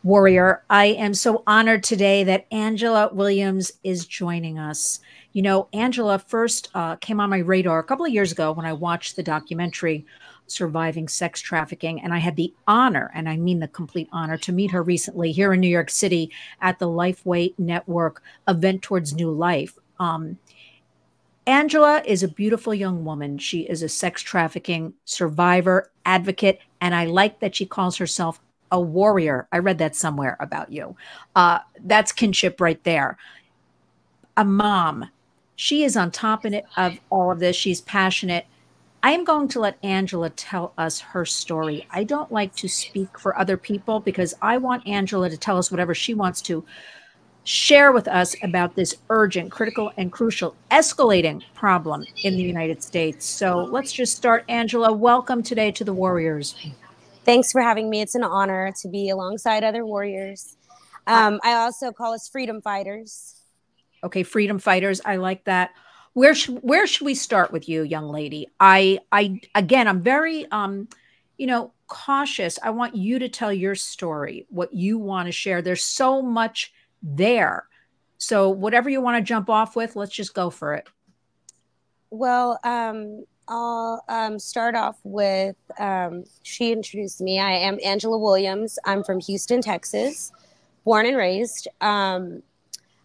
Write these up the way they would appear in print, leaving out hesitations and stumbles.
Warrior. I am so honored today that Angela Williams is joining us. You know, Angela first came on my radar a couple of years ago when I watched the documentary Surviving Sex Trafficking. And I had the honor, and I mean the complete honor, to meet her recently here in New York City at the LifeWay Network event towards new life. Angela is a beautiful young woman. She is a sex trafficking survivor, advocate, and I like that she calls herself a warrior. I read that somewhere about you. That's kinship right there. A mom. She is on top of all of this. She's passionate. I am going to let Angela tell us her story. I don't like to speak for other people because I want Angela to tell us whatever she wants to share with us about this urgent, critical, and crucial escalating problem in the United States. So let's just start. Angela, welcome today to the Warriors. Thanks for having me. It's an honor to be alongside other warriors. I also call us freedom fighters. Okay, freedom fighters. I like that. Where should we start with you, young lady? Again, I'm very cautious. I want you to tell your story, what you want to share. There's so much there. So whatever you want to jump off with, let's just go for it. Well, I'll start off with she introduced me. I am Angela Williams. I'm from Houston, Texas, born and raised.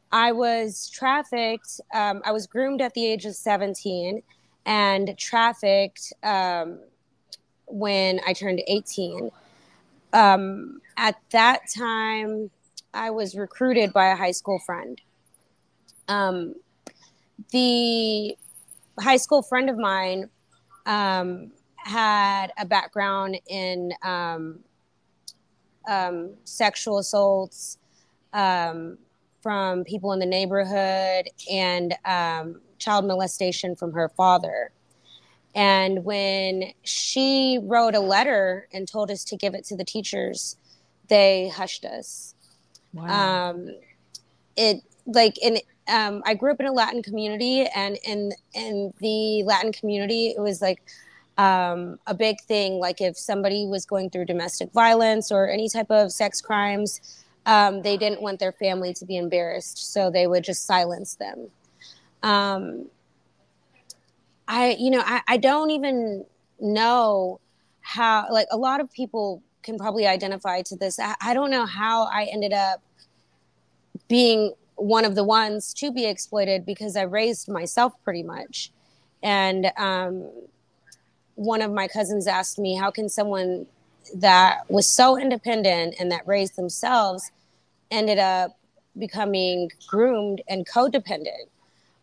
I was trafficked. I was groomed at the age of 17 and trafficked when I turned 18. At that time, I was recruited by a high school friend. The high school friend of mine had a background in sexual assaults from people in the neighborhood and child molestation from her father. And when she wrote a letter and told us to give it to the teachers, they hushed us. Wow. I grew up in a Latin community, and in the Latin community, it was like a big thing. Like if somebody was going through domestic violence or any type of sex crimes, they didn't want their family to be embarrassed, so they would just silence them. I don't even know how, like a lot of people can probably identify to this. I don't know how I ended up being one of the ones to be exploited because I raised myself pretty much. And one of my cousins asked me, how can someone that was so independent and that raised themselves ended up becoming groomed and codependent,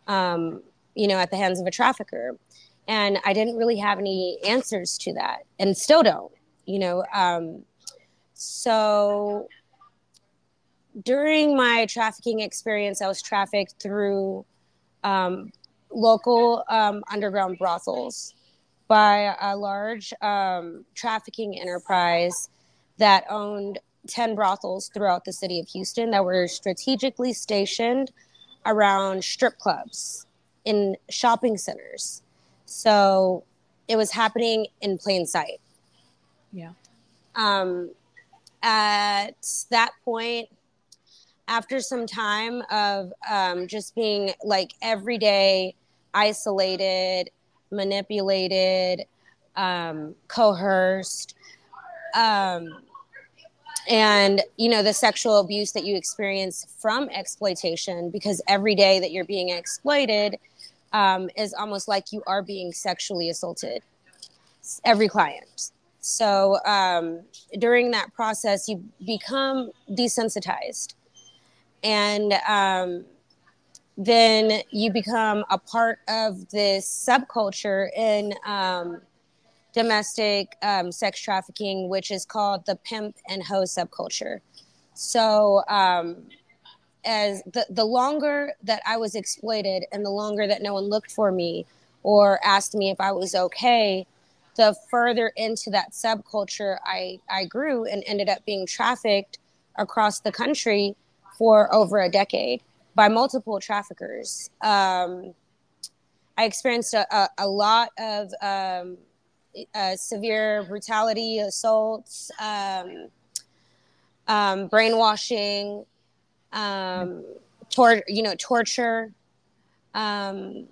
at the hands of a trafficker? And I didn't really have any answers to that and still don't, so during my trafficking experience, I was trafficked through local underground brothels by a large trafficking enterprise that owned 10 brothels throughout the city of Houston that were strategically stationed around strip clubs in shopping centers. So it was happening in plain sight. Yeah. At that point, after some time of just being like every day isolated, manipulated, coerced, and the sexual abuse that you experience from exploitation, because every day that you're being exploited is almost like you are being sexually assaulted, every client. So during that process, you become desensitized. And then you become a part of this subculture in domestic sex trafficking, which is called the pimp and hoe subculture. So as the longer that I was exploited and the longer that no one looked for me or asked me if I was okay, the further into that subculture I grew and ended up being trafficked across the country for over a decade by multiple traffickers. I experienced a lot of severe brutality, assaults, brainwashing, torture, um,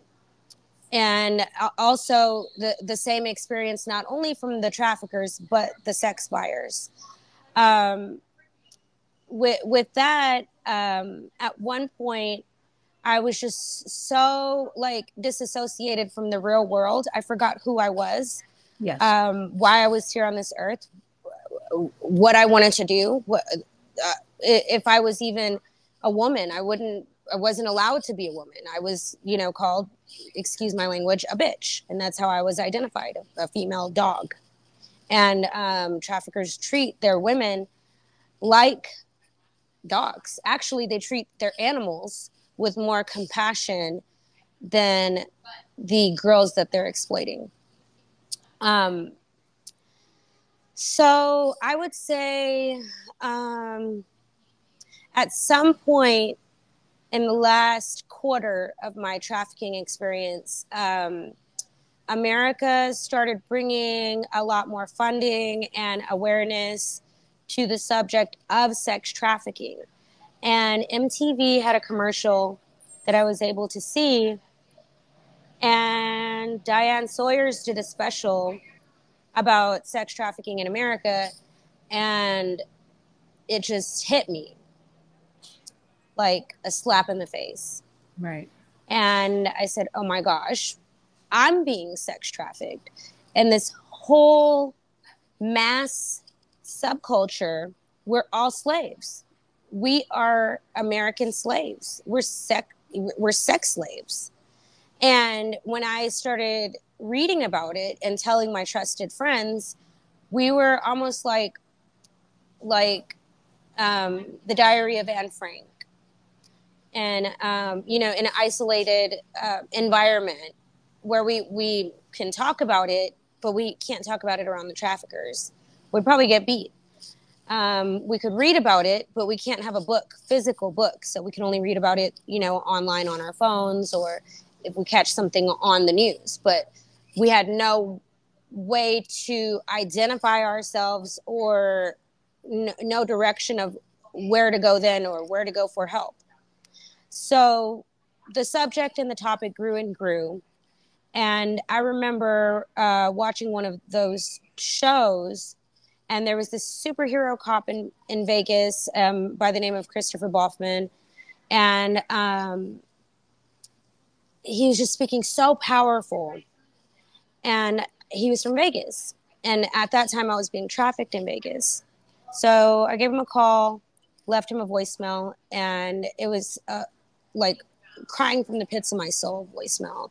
and also the same experience, not only from the traffickers, but the sex buyers. With that, at one point, I was just so like disassociated from the real world. I forgot who I was, Yes. why I was here on this earth, what I wanted to do. If I was even a woman, I wasn't allowed to be a woman. I was, called, excuse my language, a bitch. And that's how I was identified, a female dog. And traffickers treat their women like dogs. Actually, they treat their animals with more compassion than the girls that they're exploiting. So I would say at some point in the last quarter of my trafficking experience, America started bringing a lot more funding and awareness to the subject of sex trafficking. And MTV had a commercial that I was able to see. And Diane Sawyers did a special about sex trafficking in America. And it just hit me like a slap in the face. Right. And I said, oh my gosh, I'm being sex trafficked. And this whole mass subculture, we're all slaves. We are American slaves. We're sex slaves. And when I started reading about it and telling my trusted friends, we were almost like the Diary of Anne Frank. And, in an isolated environment where we can talk about it, but we can't talk about it around the traffickers. We'd probably get beat. We could read about it, but we can't have a physical book. So we can only read about it, online on our phones, or if we catch something on the news. But we had no way to identify ourselves, or no direction of where to go then, or where to go for help. So the subject and the topic grew and grew. And I remember watching one of those shows, and there was this superhero cop in Vegas by the name of Christopher Boffman. And he was just speaking so powerful. And he was from Vegas. And at that time, I was being trafficked in Vegas. So I gave him a call, left him a voicemail, and it was like crying from the pits of my soul voicemail,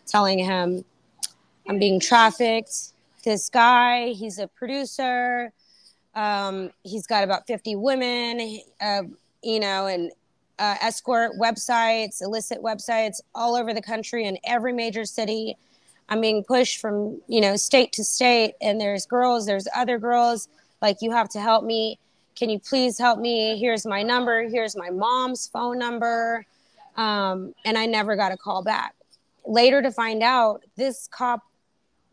telling him I'm being trafficked. This guy, he's a producer. He's got about 50 women, and escort websites, illicit websites all over the country in every major city. I'm being pushed from, state to state, and there's other girls. Like, you have to help me. Can you please help me? Here's my number. Here's my mom's phone number. And I never got a call back. Later to find out, this cop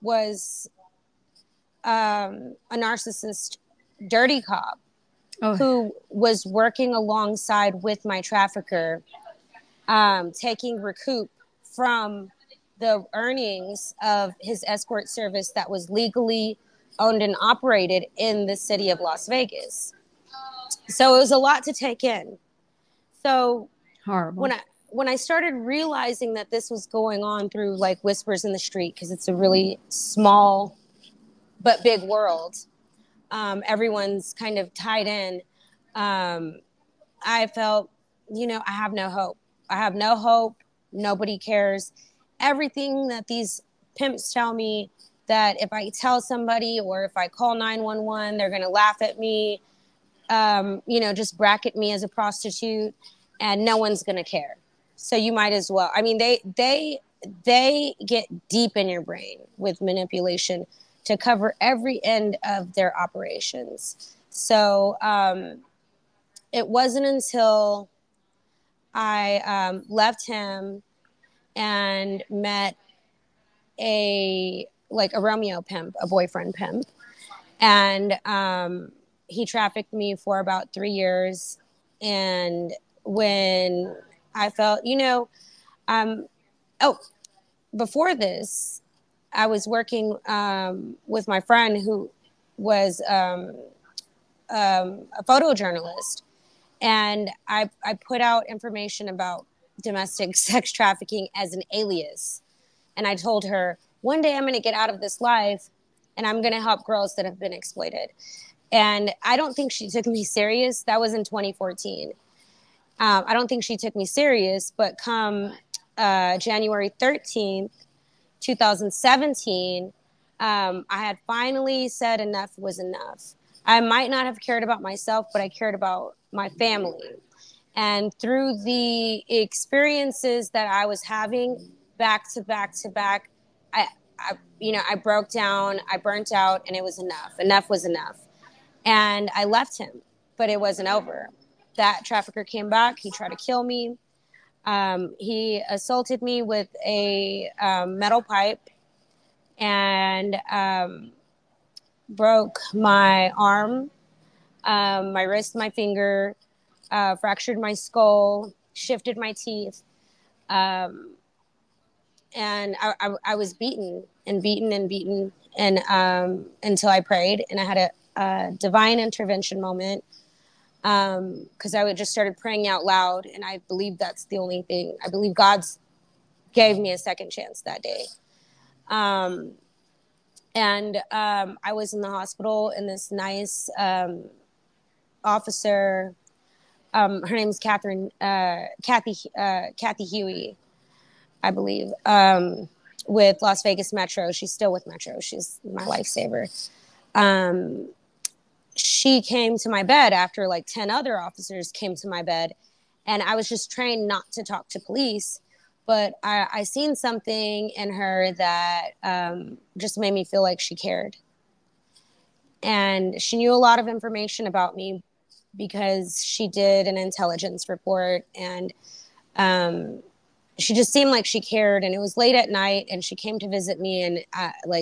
was a narcissist, dirty cop who was working alongside with my trafficker, taking recoup from the earnings of his escort service that was legally owned and operated in the city of Las Vegas. So it was a lot to take in. So horrible. When I started realizing that this was going on through like whispers in the street, because it's a really small but big world, everyone's kind of tied in. I felt, I have no hope. I have no hope. Nobody cares. Everything that these pimps tell me, that if I tell somebody or if I call 911, they're going to laugh at me, just bracket me as a prostitute, and no one's going to care. So you might as well. I mean, they get deep in your brain with manipulation to cover every end of their operations. So it wasn't until I left him and met a Romeo pimp, a boyfriend pimp. And he trafficked me for about 3 years. And when I felt, oh, before this, I was working with my friend who was a photojournalist. And I put out information about domestic sex trafficking as an alias. And I told her, one day I'm going to get out of this life and I'm going to help girls that have been exploited. And I don't think she took me serious. That was in 2014. I don't think she took me serious, but come January 13th, 2017, I had finally said enough was enough. I might not have cared about myself, but I cared about my family. And through the experiences that I was having back to back to back, I broke down, I burnt out, and it was enough. Enough was enough. And I left him, but it wasn't over. That trafficker came back. He tried to kill me. He assaulted me with a metal pipe and broke my arm, my wrist, my finger, fractured my skull, shifted my teeth. And I was beaten and beaten and beaten and until I prayed, and I had a divine intervention moment because I just started praying out loud, and I believe that's the only thing. I believe God's gave me a second chance that day. And I was in the hospital, and this nice officer, her name's Kathy Huey, I believe, with Las Vegas Metro. She's still with Metro. She's my lifesaver. She came to my bed after like 10 other officers came to my bed, and I was just trained not to talk to police. But I seen something in her that just made me feel like she cared. And she knew a lot of information about me because she did an intelligence report. And she just seemed like she cared. And it was late at night, and she came to visit me. And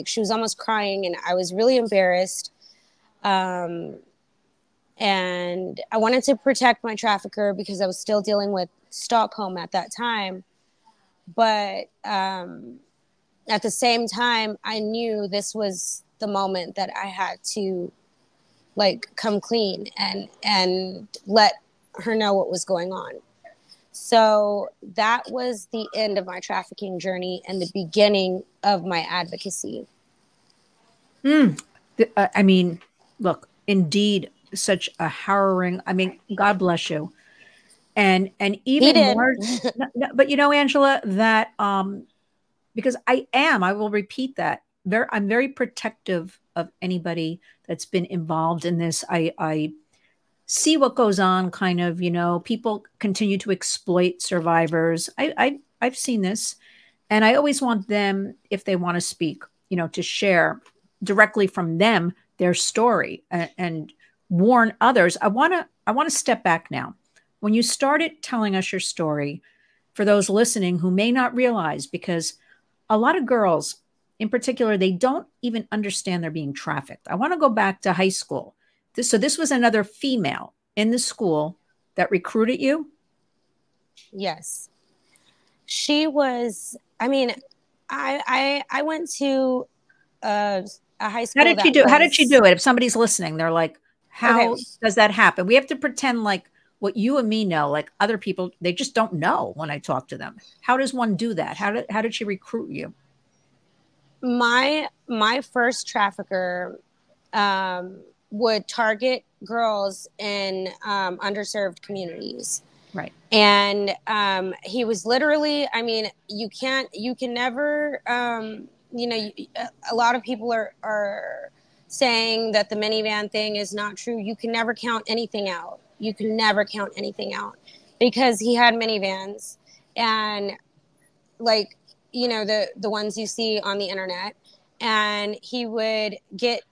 she was almost crying, and I was really embarrassed. And I wanted to protect my trafficker because I was still dealing with Stockholm at that time. But at the same time, I knew this was the moment that I had to come clean and let her know what was going on. So that was the end of my trafficking journey and the beginning of my advocacy. I mean, look, indeed, such a harrowing, God bless you. And even more, but Angela, that because I will repeat that, I'm very protective of anybody that's been involved in this. I see what goes on, kind of, people continue to exploit survivors. I've seen this, and I always want them, if they want to speak, to share directly from them their story and warn others. I want to step back now. When you started telling us your story, for those listening who may not realize, because a lot of girls in particular, they don't even understand they're being trafficked. I want to go back to high school. So this was another female in the school that recruited you? Yes. She was, I went to a high school. How did she do it? If somebody's listening, they're like, how does that happen? We have to pretend like what you and me know, like other people, they just don't know when I talk to them. How does one do that? How did she recruit you? My first trafficker would target girls in underserved communities. Right. And he was literally, you can never, a lot of people are saying that the minivan thing is not true. You can never count anything out. You can never count anything out because he had minivans and the ones you see on the internet, and he would get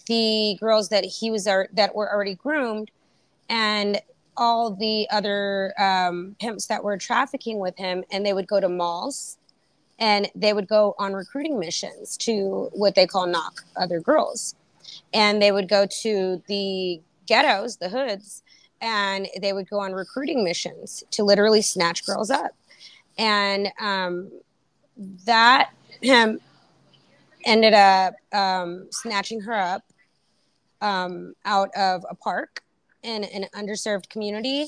the girls that that were already groomed and all the other pimps that were trafficking with him, and they would go to malls and they would go on recruiting missions to what they call knock other girls. And they would go to the ghettos, the hoods, and they would go on recruiting missions to literally snatch girls up. And that ended up snatching her up out of a park in an underserved community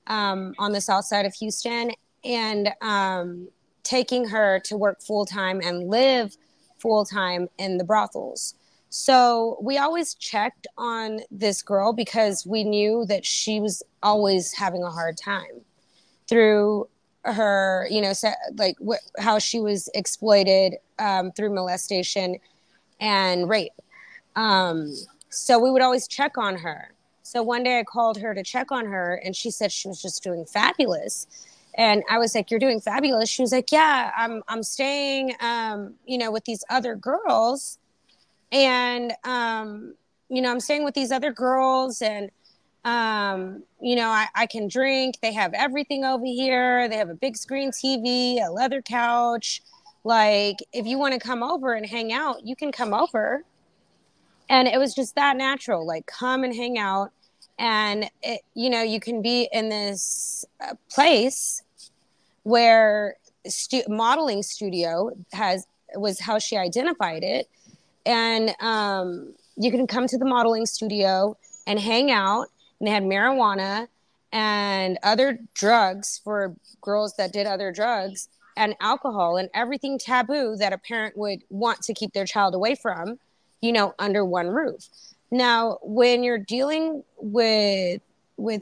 on the south side of Houston, and taking her to work full-time and live full-time in the brothels. So we always checked on this girl because we knew that she was always having a hard time through her, you know, like how she was exploited through molestation and rape. So we would always check on her. So one day I called her to check on her, and she said she was just doing fabulous. And I was like, "You're doing fabulous?" She was like, "Yeah, I'm staying, you know, with these other girls, and you know, I'm staying with these other girls, and you know, I can drink. They have everything over here. They have a big screen TV, a leather couch. Like, if you want to come over and hang out, you can come over." And it was just that natural, like, come and hang out. And it, you know, you can be in this place where modeling studio was how she identified it. And you can come to the modeling studio and hang out. And they had marijuana and other drugs for girls that did other drugs, and alcohol and everything taboo that a parent would want to keep their child away from, you know, under one roof. Now, when you're dealing with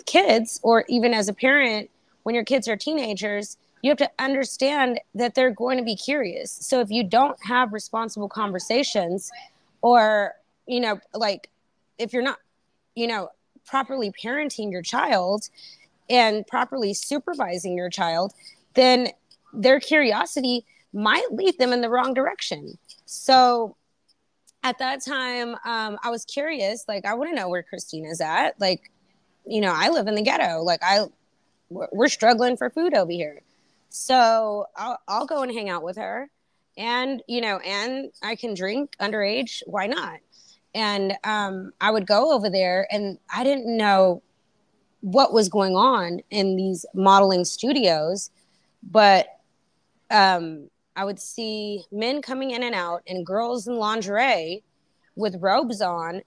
kids, or even as a parent, when your kids are teenagers, you have to understand that they're going to be curious. So if you don't have responsible conversations, or, you know, like, if you're not, you know, properly parenting your child and properly supervising your child, then their curiosity might lead them in the wrong direction. So at that time, I was curious, like, I want to know where Christina's at. Like, you know, I live in the ghetto. Like, we're struggling for food over here. So I'll go and hang out with her, and, you know, and I can drink underage. Why not? And I would go over there, and I didn't know what was going on in these modeling studios, but I would see men coming in and out, and girls in lingerie with robes on.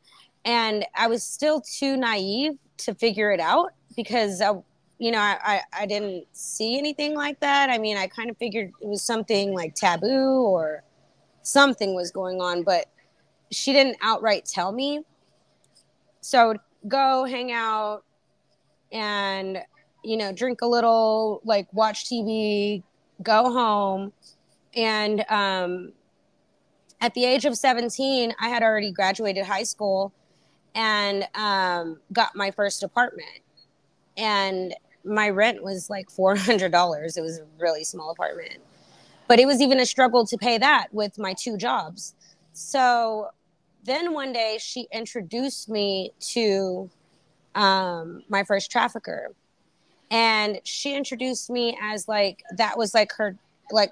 And I was still too naive to figure it out, because you know, I didn't see anything like that. I mean, I kind of figured it was something like taboo, or something was going on, but she didn't outright tell me. So I would go hang out and, you know, drink a little, like, watch TV, go home. And at the age of 17, I had already graduated high school and got my first apartment. And my rent was like $400. It was a really small apartment. But it was even a struggle to pay that with my 2 jobs. So then one day she introduced me to my first trafficker. And she introduced me as, like, that was like her, like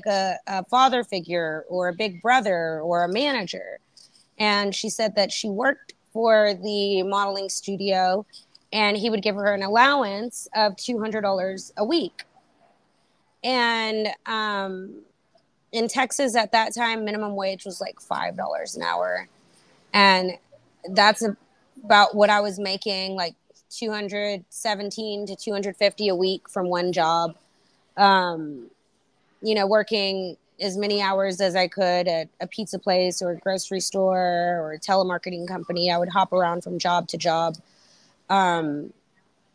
a father figure, or a big brother, or a manager. And she said that she worked for the modeling studio, and he would give her an allowance of $200 a week. And in Texas at that time, minimum wage was like $5 an hour. And that's about what I was making, like 217 to 250 a week from one job. You know, working as many hours as I could at a pizza place, or a grocery store, or a telemarketing company. I would hop around from job to job.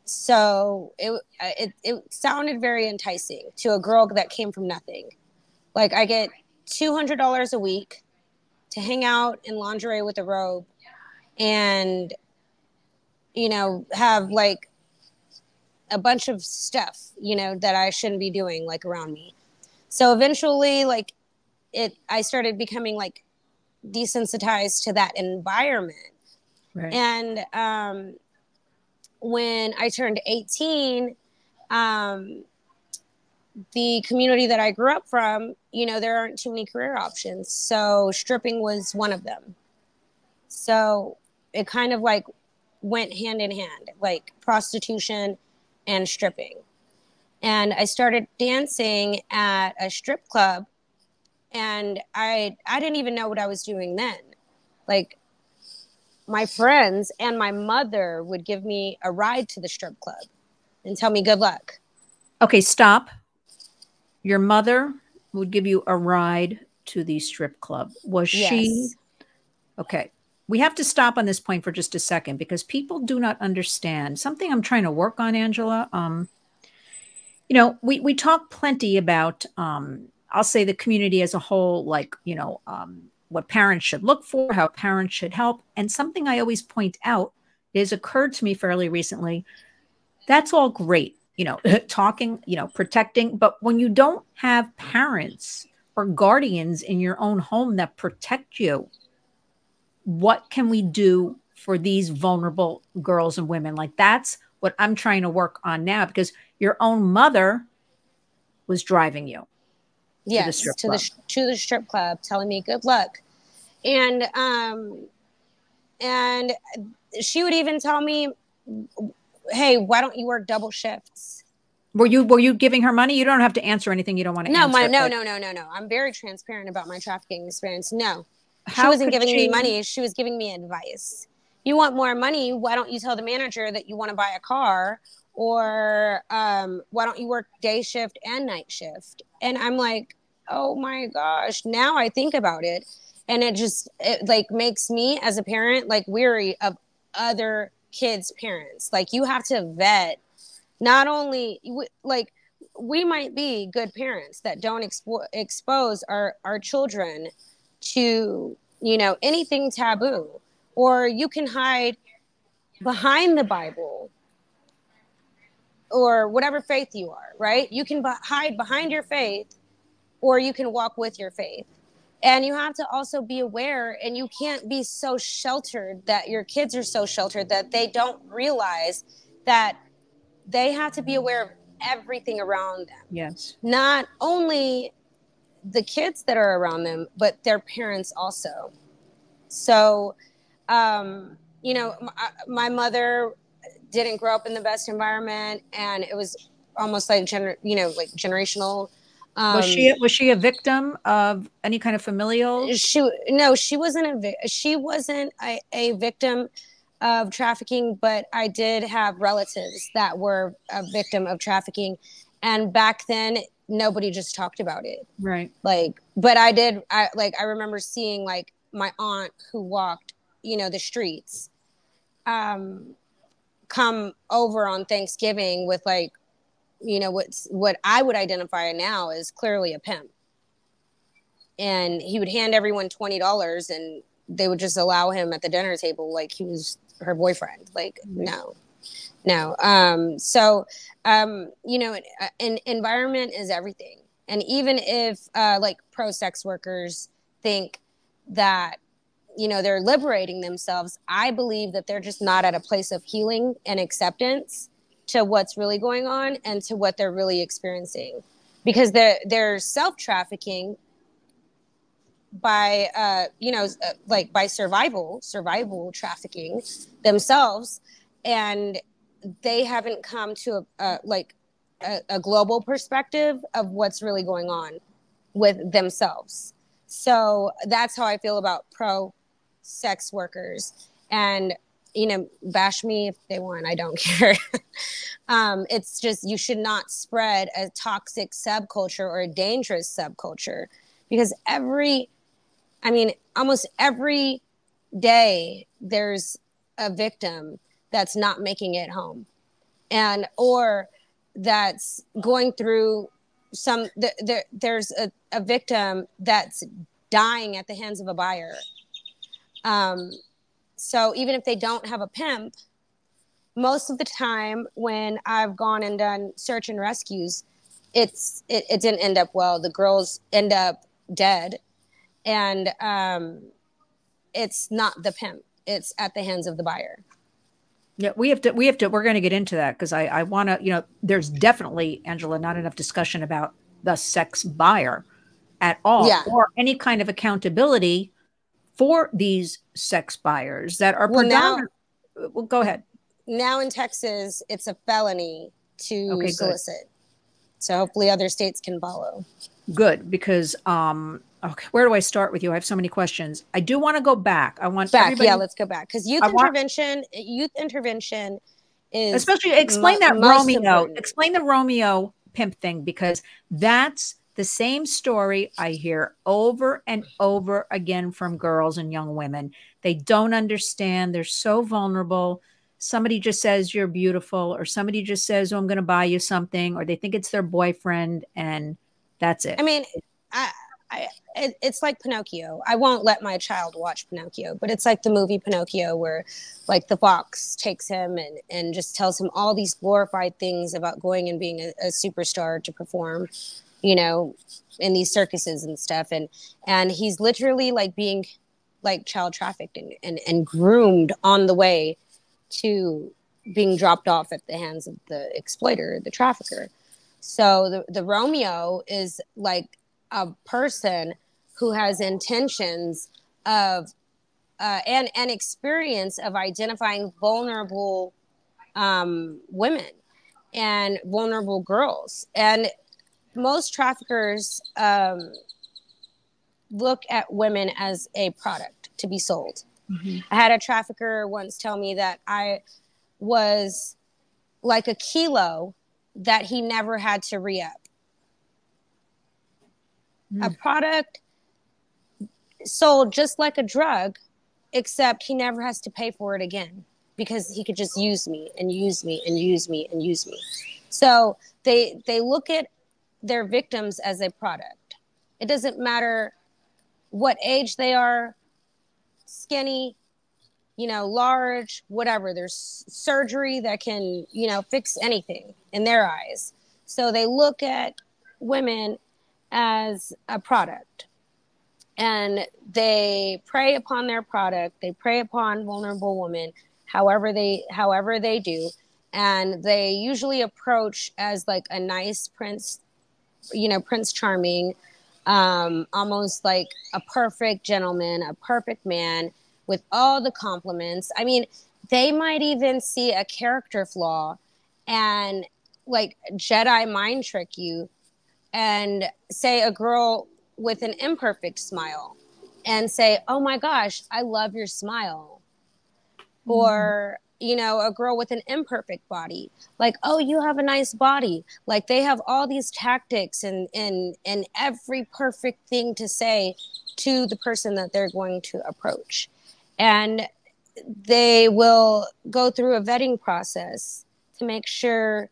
So it sounded very enticing to a girl that came from nothing. Like, I get $200 a week to hang out in lingerie with a robe, and, you know, have like a bunch of stuff, you know, that I shouldn't be doing, like, around me. So eventually, like, I started becoming, like, desensitized to that environment. Right. And when I turned 18, the community that I grew up from, you know, there aren't too many career options. So stripping was one of them. So it kind of, like, went hand in hand, like prostitution and stripping. And I started dancing at a strip club, and I didn't even know what I was doing then. Like, my friends and my mother would give me a ride to the strip club and tell me good luck. Okay, stop. Your mother would give you a ride to the strip club. Was she? Okay. We have to stop on this point for just a second because people do not understand something I'm trying to work on, Angela. You know, we talk plenty about, I'll say the community as a whole, like, you know, what parents should look for, how parents should help. And something I always point out is occurred to me fairly recently. That's all great, you know, talking, you know, protecting. But when you don't have parents or guardians in your own home that protect you, what can we do for these vulnerable girls and women? Like, that's what I'm trying to work on now, because your own mother was driving you to the strip club. To the strip club, telling me good luck. And she would even tell me, hey, why don't you work double shifts? Were you giving her money? You don't have to answer anything you don't want to answer. No. I'm very transparent about my trafficking experience. No. She wasn't giving me money. She was giving me advice. You want more money? Why don't you tell the manager that you want to buy a car? Or why don't you work day shift and night shift? And I'm like, oh my gosh. Now I think about it. And it like makes me as a parent, like, weary of other kids' parents. Like, you have to vet, not only, like, we might be good parents that don't expose our children to, you know, anything taboo, or you can hide behind the Bible or whatever faith you are, right? You can hide behind your faith, or you can walk with your faith. And you have to also be aware, and you can't be so sheltered that your kids are so sheltered that they don't realize that they have to be aware of everything around them. Yes. Not only the kids that are around them, but their parents also. So, you know, my mother didn't grow up in the best environment, and it was almost like generational. Was she a victim of any kind of familial? She wasn't a victim of trafficking, but I did have relatives that were a victim of trafficking, and back then nobody just talked about it. Right. Like, but I remember seeing, like, my aunt who walked, you know, the streets, come over on Thanksgiving with, like, you know, what I would identify now as clearly a pimp. And he would hand everyone $20 and they would just allow him at the dinner table like he was her boyfriend. Like, no. So, you know, environment is everything. And even if, like, pro-sex workers think that, you know, they're liberating themselves, I believe that they're just not at a place of healing and acceptance to what's really going on and to what they're really experiencing, because they're self-trafficking by, you know, like by survival trafficking themselves. And they haven't come to a global perspective of what's really going on with themselves. So that's how I feel about pro-sex workers. And, you know, bash me if they want, I don't care. It's just, you should not spread a toxic subculture or a dangerous subculture, because almost every day there's a victim that's not making it home, or that's going through there's a victim that's dying at the hands of a buyer. So even if they don't have a pimp, most of the time when I've gone and done search and rescues, it didn't end up well. The girls end up dead, and it's not the pimp. It's at the hands of the buyer. Yeah, we're going to get into that, because I want to, you know, there's definitely, Angela, not enough discussion about the sex buyer at all, or any kind of accountability for these sex buyers that are predominant. Well, go ahead. Now in Texas, it's a felony to Okay, good. solicit. So hopefully other states can follow. Good, because okay, where do I start with you? I have so many questions. I do want to go back. I want everybody. Yeah, let's go back, because youth intervention is especially explain that most Romeo. important. Explain the Romeo pimp thing, because that's the same story I hear over and over again from girls and young women. They don't understand. They're so vulnerable. Somebody just says you're beautiful, or somebody just says, oh, I'm going to buy you something, or they think it's their boyfriend, and that's it. I mean, it's like Pinocchio. I won't let my child watch Pinocchio, but it's like the movie Pinocchio, where like the fox takes him and just tells him all these glorified things about going and being a superstar to perform, you know, in these circuses and stuff. And he's literally like being like child trafficked and groomed on the way to being dropped off at the hands of the exploiter, the trafficker. So the Romeo is like a person who has intentions of and experience of identifying vulnerable women and vulnerable girls. And most traffickers look at women as a product to be sold. Mm-hmm. I had a trafficker once tell me that I was like a kilo that he never had to re-up. A product sold just like a drug, except he never has to pay for it again, because he could just use me and use me and use me and use me. So they look at their victims as a product. It doesn't matter what age they are, skinny, you know, large, whatever. There's surgery that can, you know, fix anything in their eyes. So they look at women as a product, and they prey upon their product. They prey upon vulnerable women, however they do. And they usually approach as like a nice prince, you know, Prince Charming, almost like a perfect gentleman, a perfect man with all the compliments. I mean, they might even see a character flaw and like Jedi mind trick you and say a girl with an imperfect smile and say, oh my gosh, I love your smile. Mm-hmm. Or, you know, a girl with an imperfect body, like, oh, you have a nice body. Like, they have all these tactics and every perfect thing to say to the person that they're going to approach. And they will go through a vetting process to make sure,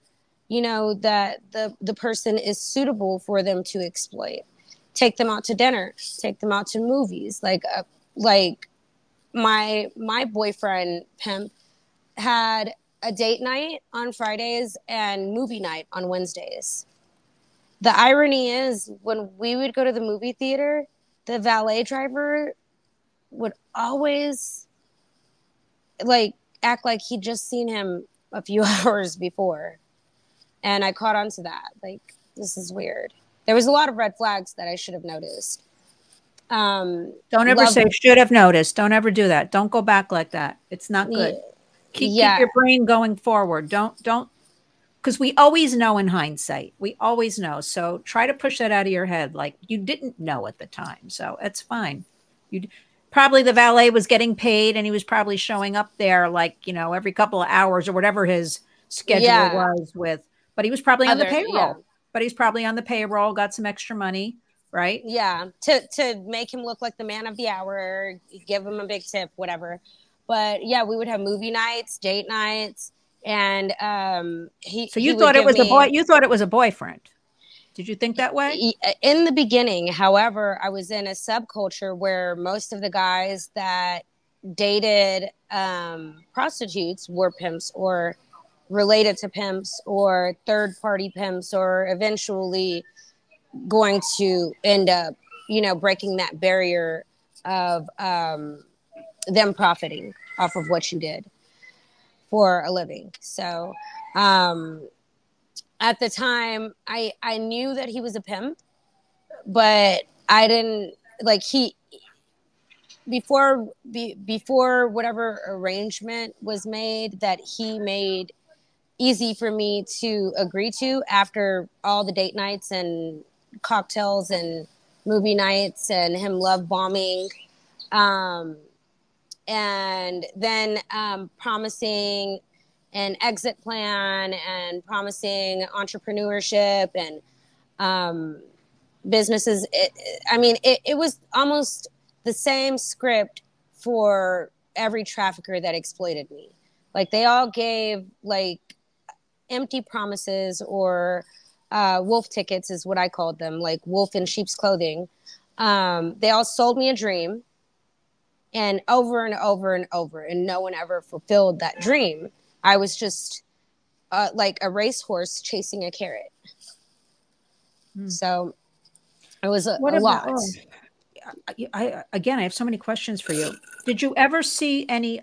you know, that the person is suitable for them to exploit. Take them out to dinner, take them out to movies. Like my boyfriend pimp had a date night on Fridays and movie night on Wednesdays. The irony is, when we would go to the movie theater, the valet driver would always like act like he'd just seen him a few hours before. And I caught on to that. Like, this is weird. There was a lot of red flags that I should have noticed. Don't ever say should have noticed. Don't ever do that. Don't go back like that. It's not good. Keep your brain going forward. Don't, because we always know in hindsight. We always know. So try to push that out of your head. Like, you didn't know at the time. So it's fine. Probably the valet was getting paid and he was probably showing up there like, you know, every couple of hours or whatever his schedule was with, but he was probably on the payroll. Yeah. But he's probably on the payroll, got some extra money, right? Yeah, to make him look like the man of the hour, give him a big tip, whatever. But yeah, we would have movie nights, date nights, and you thought it was a boy? You thought it was a boyfriend? Did you think that way? In the beginning, however, I was in a subculture where most of the guys that dated prostitutes were pimps or related to pimps or third-party pimps, or eventually going to end up, you know, breaking that barrier of them profiting off of what you did for a living. So at the time, I knew that he was a pimp, but I didn't, like, before whatever arrangement was made that he made easy for me to agree to, after all the date nights and cocktails and movie nights and him love bombing, and then promising an exit plan and promising entrepreneurship and businesses. It was almost the same script for every trafficker that exploited me. Like, they all gave like empty promises, or wolf tickets is what I called them, like wolf in sheep's clothing. They all sold me a dream, and over and over and over, and no one ever fulfilled that dream. I was just like a racehorse chasing a carrot. So it was a lot. I have so many questions for you. Did you ever see any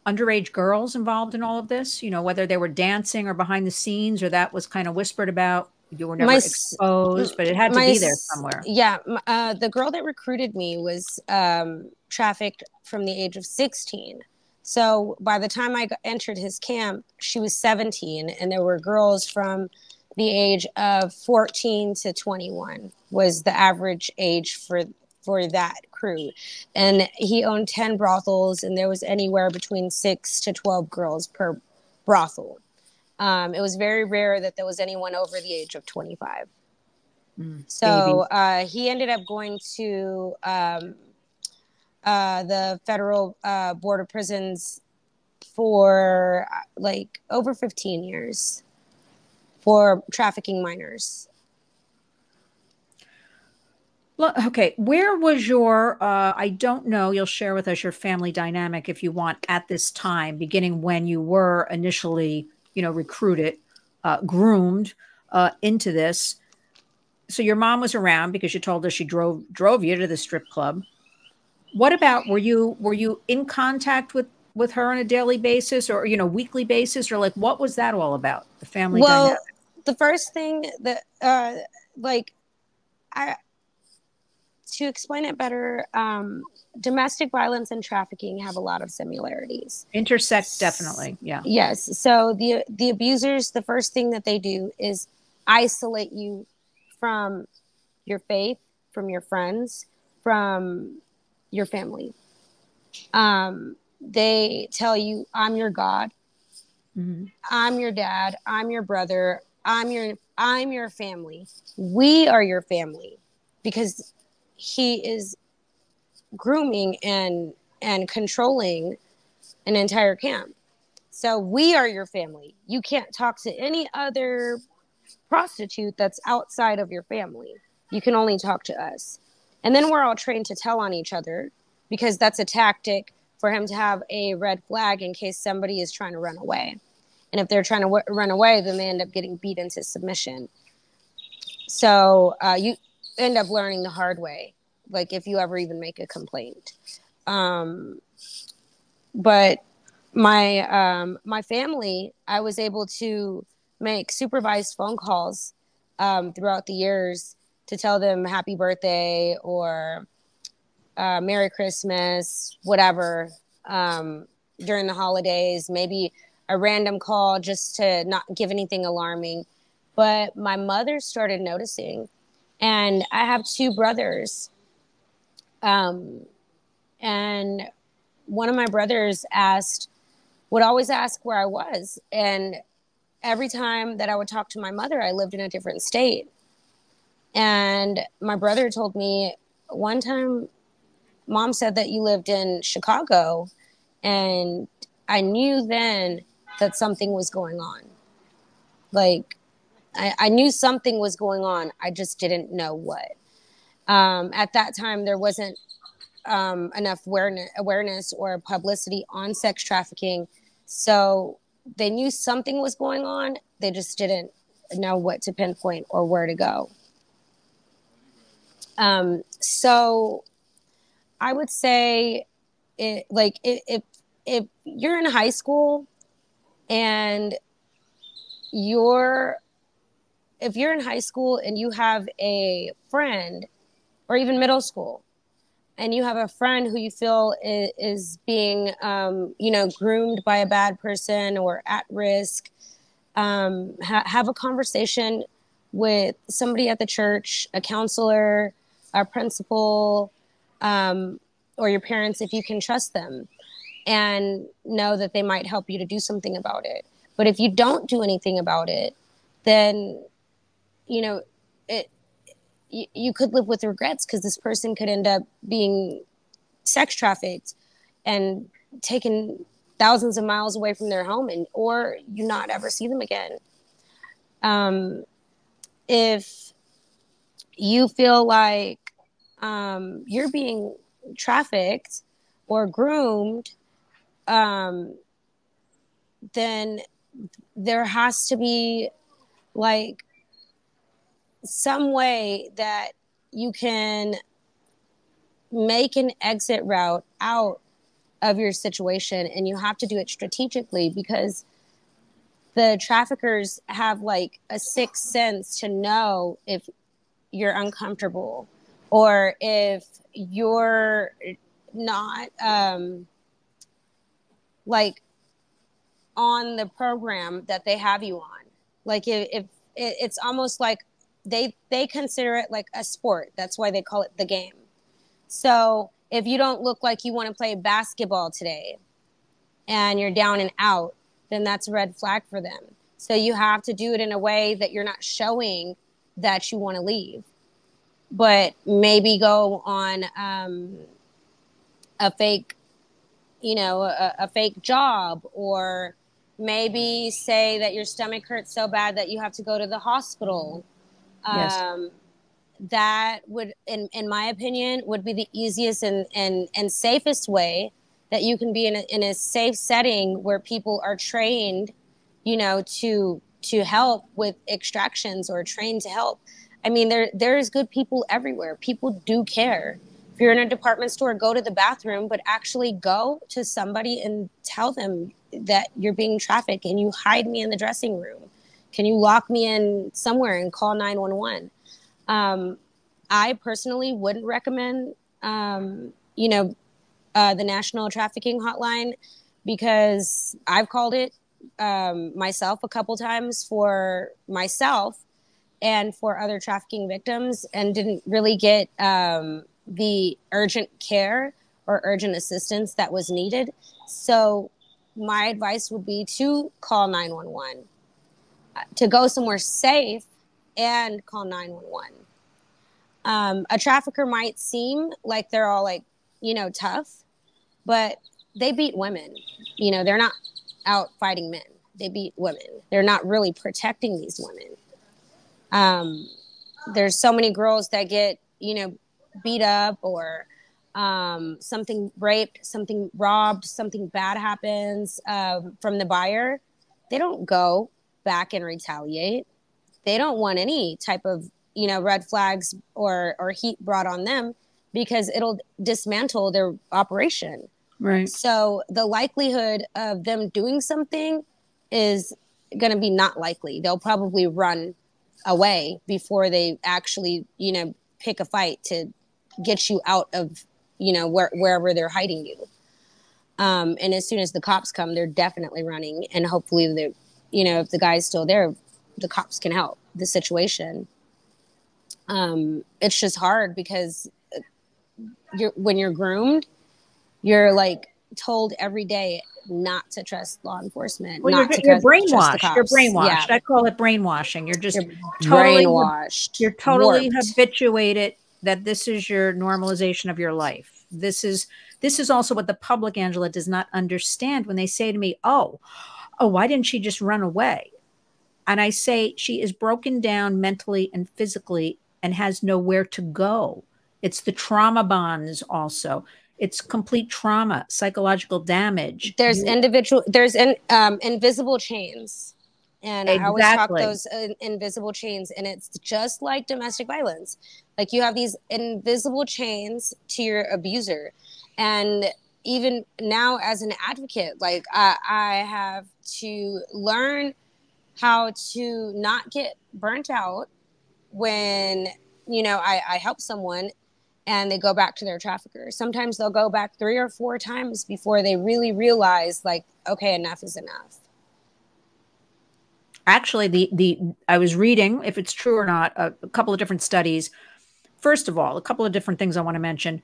underage girls involved in all of this? You know, whether they were dancing or behind the scenes, or that was kind of whispered about. You were never exposed, but it had to be there somewhere. Yeah. The girl that recruited me was trafficked from the age of 16. So by the time I entered his camp, she was 17, and there were girls from the age of 14 to 21 was the average age for that crew. And he owned 10 brothels, and there was anywhere between 6 to 12 girls per brothel. It was very rare that there was anyone over the age of 25. So he ended up going to the federal board of prisons for like over 15 years for trafficking minors. Well, okay, where was your, I don't know, you'll share with us your family dynamic if you want at this time, beginning when you were initially, recruited, groomed into this. So your mom was around because you told us she drove you to the strip club. What about, were you in contact with her on a daily basis, or, weekly basis, or like, what was that all about? The family dynamic? The first thing that, to explain it better, domestic violence and trafficking have a lot of similarities. Intersect, definitely. Yeah. Yes. So the abusers, the first thing that they do is isolate you from your faith, from your friends, from your family. They tell you, I'm your God. Mm-hmm. I'm your dad. I'm your brother. I'm your family. We are your family, because he is grooming and controlling an entire camp. So we are your family. You can't talk to any other prostitute that's outside of your family. You can only talk to us. And then we're all trained to tell on each other, because that's a tactic for him to have a red flag in case somebody is trying to run away. And if they're trying to run away, then they end up getting beat into submission. So you end up learning the hard way, like if you ever even make a complaint. But my family, I was able to make supervised phone calls throughout the years to tell them happy birthday or Merry Christmas, whatever, during the holidays, maybe a random call just to not give anything alarming. But my mother started noticing, and I have 2 brothers. And one of my brothers would always ask where I was. And every time that I would talk to my mother, I lived in a different state. And my brother told me one time, Mom said that you lived in Chicago. And I knew then that something was going on. Like, I knew something was going on. I just didn't know what. At that time, there wasn't enough awareness or publicity on sex trafficking. So they knew something was going on. They just didn't know what to pinpoint or where to go. So I would say, if you're in high school and if you're in high school and you have a friend, or even middle school, and you have a friend who you feel is being, groomed by a bad person or at risk, have a conversation with somebody at the church, a counselor, a principal, or your parents if you can trust them, and know that they might help you to do something about it. But if you don't do anything about it, then, it you could live with regrets, because this person could end up being sex trafficked and taken thousands of miles away from their home, and or you not ever see them again. If you feel like you're being trafficked or groomed, then there has to be like some way that you can make an exit route out of your situation, and you have to do it strategically, because the traffickers have like a sixth sense to know if you're uncomfortable or if you're not like on the program that they have you on. Like if it's almost like they consider it like a sport. That's why they call it the game. So if you don't look like you want to play basketball today and you're down and out, then that's a red flag for them. So you have to do it in a way that you're not showing that you want to leave, but maybe go on a fake, a fake job, or maybe say that your stomach hurts so bad that you have to go to the hospital. Yes. That would, in my opinion, would be the easiest and safest way that you can be in a safe setting where people are trained, to help with extractions, or trained to help. I mean, there's good people everywhere. People do care. If you're in a department store, go to the bathroom, but actually go to somebody and tell them that you're being trafficked. Can you hide me in the dressing room? Can you lock me in somewhere and call 911? I personally wouldn't recommend, the National Trafficking Hotline, because I've called it myself a couple times for myself and for other trafficking victims, and didn't really get the urgent care or urgent assistance that was needed. So my advice would be to call 911, to go somewhere safe and call 911. A trafficker might seem like they're all like, tough, but they beat women. They're not out fighting men. They beat women. They're not really protecting these women. There's so many girls that get, beat up, or something raped, something robbed, something bad happens from the buyer. They don't go back and retaliate. They don't want any type of, red flags or heat brought on them, because it'll dismantle their operation. Right. So the likelihood of them doing something is going to be not likely. They'll probably run away before they actually, pick a fight to get you out of, wherever they're hiding you. And as soon as the cops come, they're definitely running. And hopefully if the guy's still there, the cops can help the situation. It's just hard, because when you're groomed, you're like told every day not to trust law enforcement. Well, not you're to trust the brainwashed. cops. You're brainwashed. Yeah. I call it brainwashing. You're just You're totally brainwashed. You're totally warped. habituated that this is your normalization of your life. This is also what the public, Angela, does not understand when they say to me, oh, why didn't she just run away? And I say she is broken down mentally and physically and has nowhere to go. It's the trauma bonds also. It's complete trauma, psychological damage. There's invisible chains. And Exactly. I always talk those invisible chains, and it's just like domestic violence. Like, you have these invisible chains to your abuser. And even now as an advocate, like I have to learn how to not get burnt out when, I help someone, and they go back to their trafficker. Sometimes they'll go back 3 or 4 times before they really realize, like, okay, enough is enough. Actually, I was reading, if it's true or not, a couple of different studies. First of all, a couple of different things I want to mention.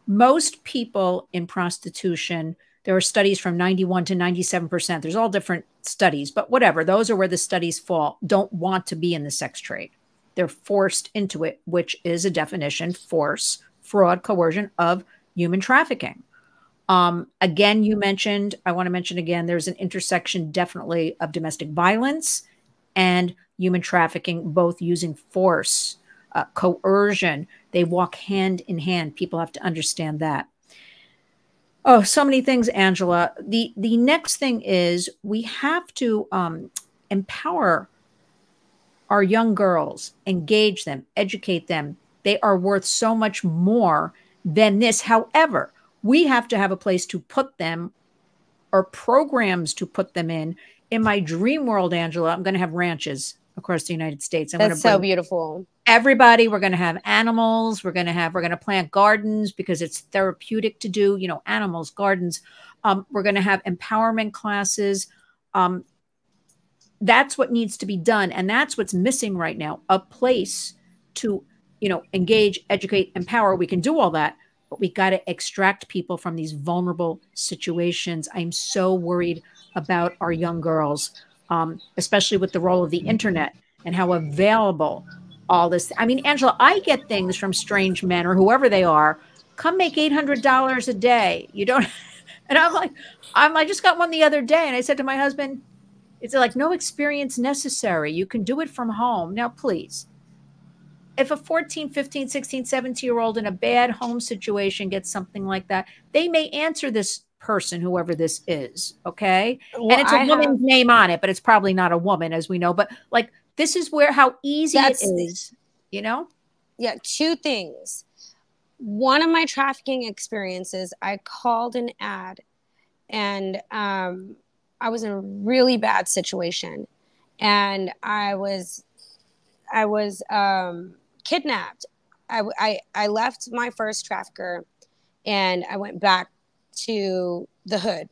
Most people in prostitution, there are studies from 91 to 97%. There's all different studies, but whatever, those are where the studies fall, don't want to be in the sex trade. They're forced into it, which is a definition: force, fraud, coercion of human trafficking. Again, you mentioned, I want to mention again, there's an intersection definitely of domestic violence and human trafficking, both using force, coercion. They walk hand in hand. People have to understand that. Oh, so many things, Angela. The next thing is we have to empower our young girls, engage them, educate them. They are worth so much more than this. However, we have to have a place to put them, or programs to put them in. In my dream world, Angela, I'm going to have ranches across the United States. That's so beautiful. Everybody, we're going to have animals. We're going to plant gardens because it's therapeutic to do, you know, animals, gardens. We're going to have empowerment classes. That's what needs to be done. And that's what's missing right now, a place to, you know, engage, educate, empower. We can do all that, but we got to extract people from these vulnerable situations. I'm so worried about our young girls, especially with the role of the internet and how available all this. I mean, Angela, I get things from strange men or whoever they are. Come make $800 a day. You don't. And I just got one the other day, and I said to my husband, it's like no experience necessary. You can do it from home. Now, please. If a 14, 15, 16, 17-year-old in a bad home situation gets something like that, they may answer this person, whoever this is, okay? Well, and it's a woman's name on it, but it's probably not a woman, as we know. But, like, this is how easy it is, you know? Yeah, 2 things. One of my trafficking experiences, I called an ad, and I was in a really bad situation. And I was kidnapped. I left my first trafficker and I went back to the hood,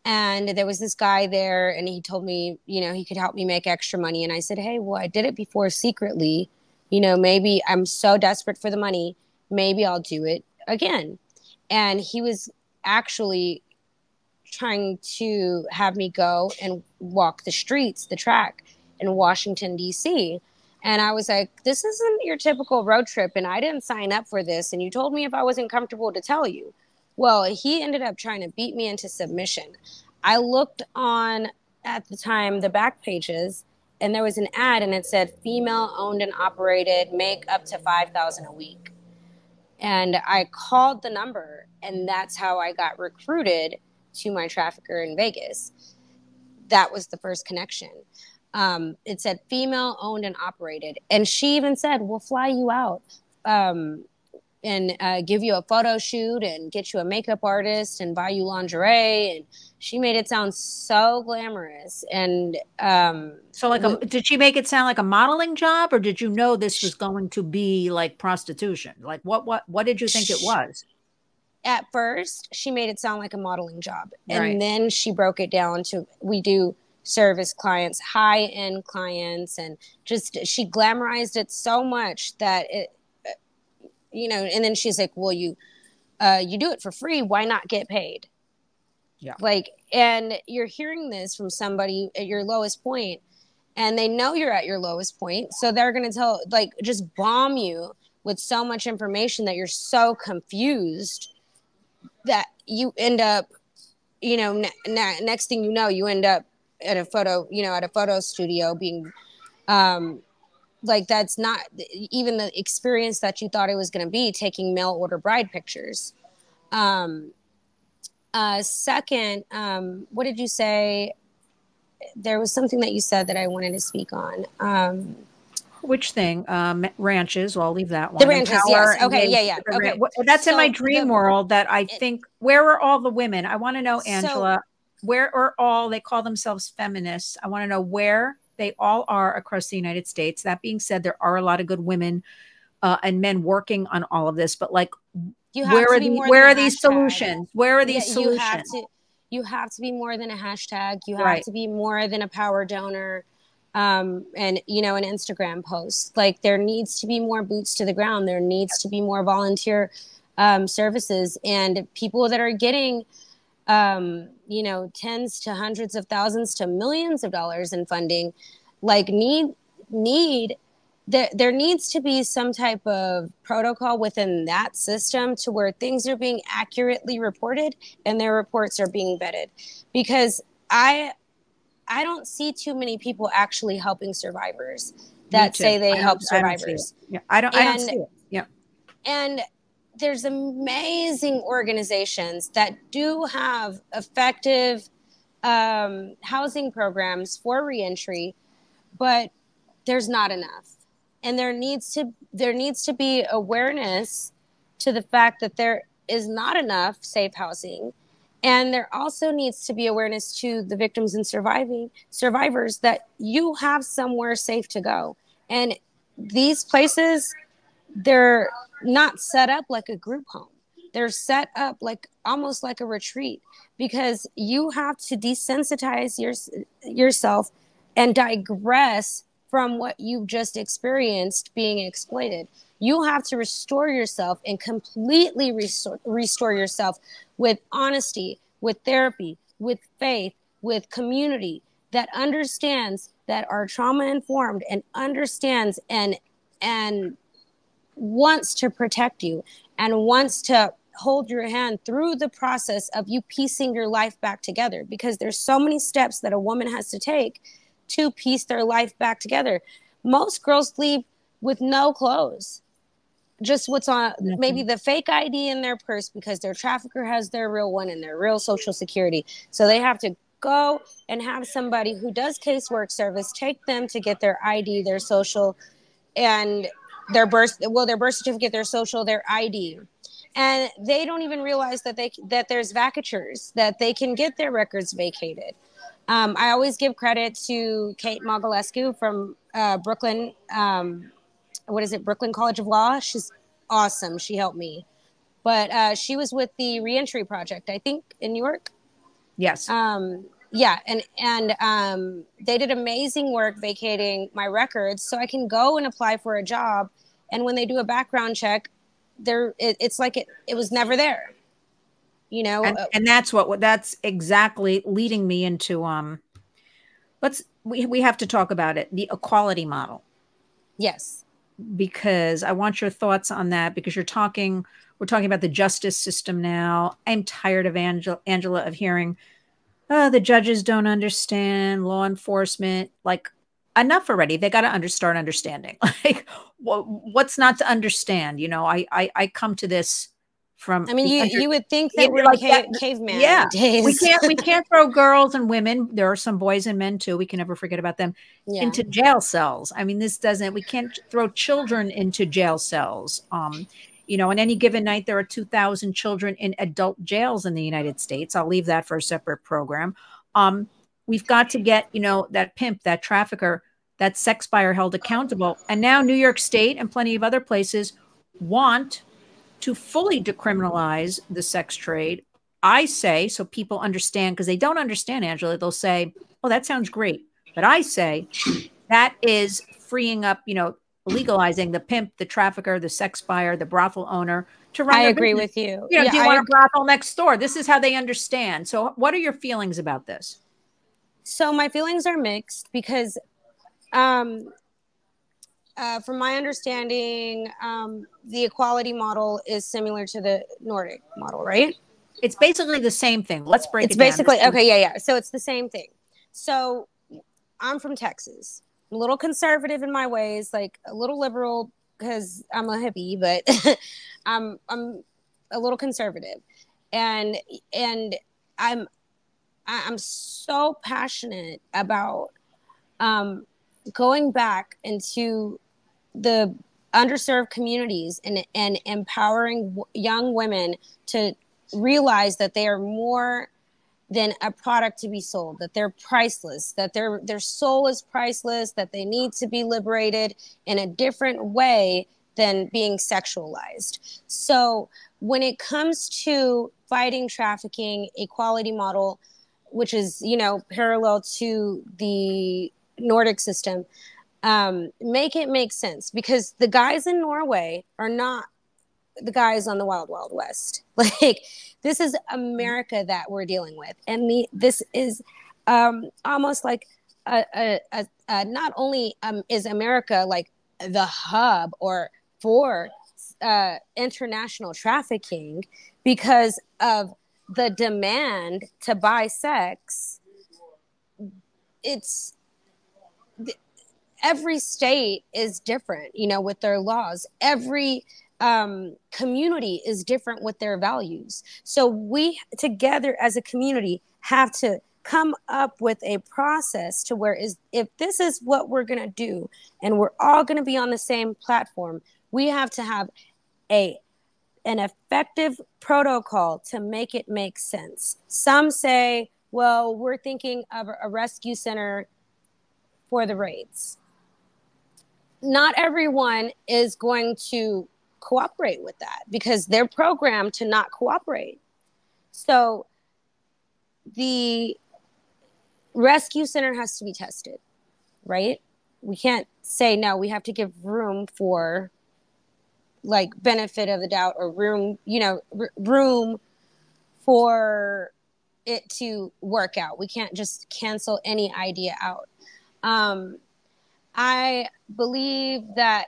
and there was this guy there, and he told me, you know, he could help me make extra money. And I said, hey, well, I did it before secretly, you know, maybe I'm so desperate for the money, maybe I'll do it again. And he was actually trying to have me go and walk the streets, the track in Washington, D.C. And I was like, this isn't your typical road trip, and I didn't sign up for this, and you told me if I wasn't comfortable to tell you. Well, he ended up trying to beat me into submission. I looked on, at the time, the back pages, and there was an ad, and it said, female owned and operated, make up to $5,000 a week. And I called the number, and that's how I got recruited to my trafficker in Vegas. That was the first connection. It said female owned and operated. And she even said, we'll fly you out and give you a photo shoot and get you a makeup artist and buy you lingerie. And she made it sound so glamorous. And so like, did she make it sound like a modeling job, or did you know this was going to be like prostitution? Like what did you think it was? At first, she made it sound like a modeling job. And then she broke it down to, we do service clients, high-end clients, and just she glamorized it so much that it, you know. And then she's like, well, you do it for free, why not get paid? Yeah. Like, and you're hearing this from somebody at your lowest point, and they know you're at your lowest point, so they're going to just bomb you with so much information that you're so confused that you end up, you know, next thing you know, you end up at a photo studio being like, that's not even the experience that you thought it was going to be, taking mail order bride pictures. Second, what did you say? There was something that you said that I wanted to speak on. Which thing? Ranches. Well, I'll leave that one. The ranches, yes. Okay, yeah. Okay. That's in my dream world that I think, where are all the women? I want to know, Angela, where are all, they call themselves feminists. I want to know where they all are across the United States. That being said, there are a lot of good women and men working on all of this, but like, you have to be more than where a are these hashtag. solutions? Where are these solutions? You have to be more than a hashtag. You have Right. to be more than a power donor. And, you know, an Instagram post. Like, there needs to be more boots to the ground. There needs to be more volunteer services, and people that are getting, you know, tens to hundreds of thousands to millions of dollars in funding, like there needs to be some type of protocol within that system to where things are being accurately reported and their reports are being vetted. Because I don't see too many people actually helping survivors that say they help survivors. I don't see it. Yeah. And there's amazing organizations that do have effective housing programs for reentry, but there's not enough. And there needs to be awareness to the fact that there is not enough safe housing. And there also needs to be awareness to the victims and survivors that you have somewhere safe to go. And these places, they're not set up like a group home. They're set up like almost like a retreat, because you have to desensitize yourself and digress from what you've just experienced being exploited. You have to restore yourself and completely restore yourself with honesty, with therapy, with faith, with community that understands, that are trauma informed and understands and wants to protect you and wants to hold your hand through the process of you piecing your life back together, because there's so many steps that a woman has to take to piece their life back together. Most girls leave with no clothes, just what's on, maybe the fake ID in their purse, because their trafficker has their real one and their real social security. So they have to go and have somebody who does casework service take them to get their ID, their social, and their birth certificate, their social, their ID. And they don't even realize that there's vacatures, that they can get their records vacated. I always give credit to Kate Mogalescu from Brooklyn. Brooklyn College of Law. She's awesome. She helped me. But she was with the Reentry Project, I think, in New York. Yes. Yeah. And they did amazing work vacating my records so I can go and apply for a job. And when they do a background check, it's like it was never there. You know, and that's exactly leading me into we have to talk about it, the equality model. Yes, because I want your thoughts on that, because we're talking about the justice system now. I'm tired of Angela of hearing, oh, the judges don't understand, law enforcement, like, enough already. They got to start understanding. Like, what's not to understand? You know, I come to this from. I mean, you would think that we're like caveman days. We can't throw girls and women. There are some boys and men too. We can never forget about them into jail cells. I mean, we can't throw children into jail cells. You know, on any given night, there are 2,000 children in adult jails in the United States. I'll leave that for a separate program. We've got to get, you know, that pimp, that trafficker, that sex buyer held accountable. And now New York State and plenty of other places want to fully decriminalize the sex trade. I say, so people understand, because they don't understand, Angela, they'll say, oh, that sounds great. But I say that is freeing up, you know, legalizing the pimp, the trafficker, the sex buyer, the brothel owner to run. I agree with you. You know, do you want a brothel next door? This is how they understand. So what are your feelings about this? So my feelings are mixed, because from my understanding, the equality model is similar to the Nordic model, right? It's basically the same thing. Let's break it down. It's basically, okay, yeah. So it's the same thing. So I'm from Texas. I'm a little conservative in my ways, like a little liberal because I'm a hippie, but I'm a little conservative. And I'm so passionate about going back into the underserved communities and empowering young women to realize that they are more than a product to be sold, that they're priceless, that their soul is priceless, that they need to be liberated in a different way than being sexualized. So when it comes to fighting trafficking, equality model, which is, you know, parallel to the Nordic system, make it make sense, because the guys in Norway are not the guys on the Wild Wild West. Like, this is America that we're dealing with, and this is almost like not only is America like the hub or for international trafficking because of the demand to buy sex. It's every state is different, you know, with their laws. Every community is different with their values. So we together as a community have to come up with a process to where if this is what we're going to do and we're all going to be on the same platform, we have to have an effective protocol to make it make sense. Some say, well, we're thinking of a rescue center for the raids. Not everyone is going to cooperate with that because they're programmed to not cooperate. So the rescue center has to be tested, right? We can't say, no, we have to give room for like benefit of the doubt, or room, you know, room for it to work out. We can't just cancel any idea out. I believe that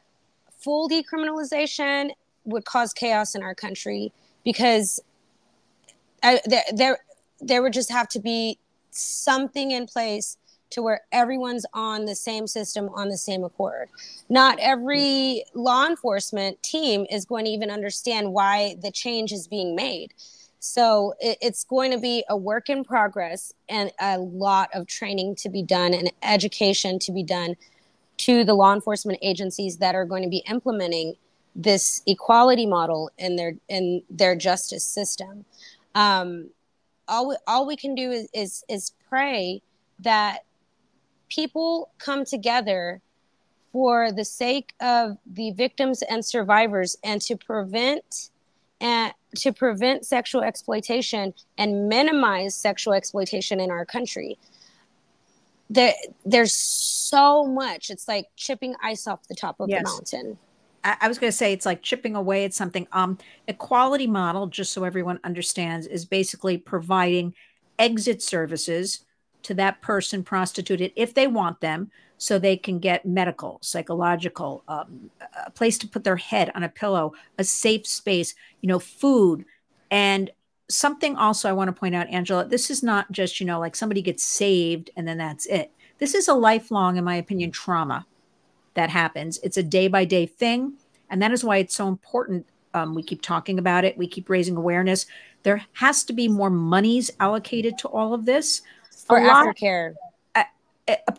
full decriminalization would cause chaos in our country, because there would just have to be something in place to where everyone's on the same system, on the same accord. Not every law enforcement team is going to even understand why the change is being made. So it's going to be a work in progress, and a lot of training to be done and education to be done to the law enforcement agencies that are going to be implementing this equality model in their justice system. All we can do is pray that people come together for the sake of the victims and survivors, and to prevent sexual exploitation and minimize sexual exploitation in our country. There's so much. It's like chipping ice off the top of the mountain. I was going to say, it's like chipping away at something. Equality model, just so everyone understands, is basically providing exit services to that person prostituted if they want them, so they can get medical, psychological, a place to put their head on a pillow, a safe space, you know, food. And something also I want to point out, Angela, this is not just, you know, like somebody gets saved and then that's it. This is a lifelong, in my opinion, trauma that happens. It's a day-by-day thing. And that is why it's so important. We keep talking about it. We keep raising awareness. There has to be more monies allocated to all of this. For aftercare.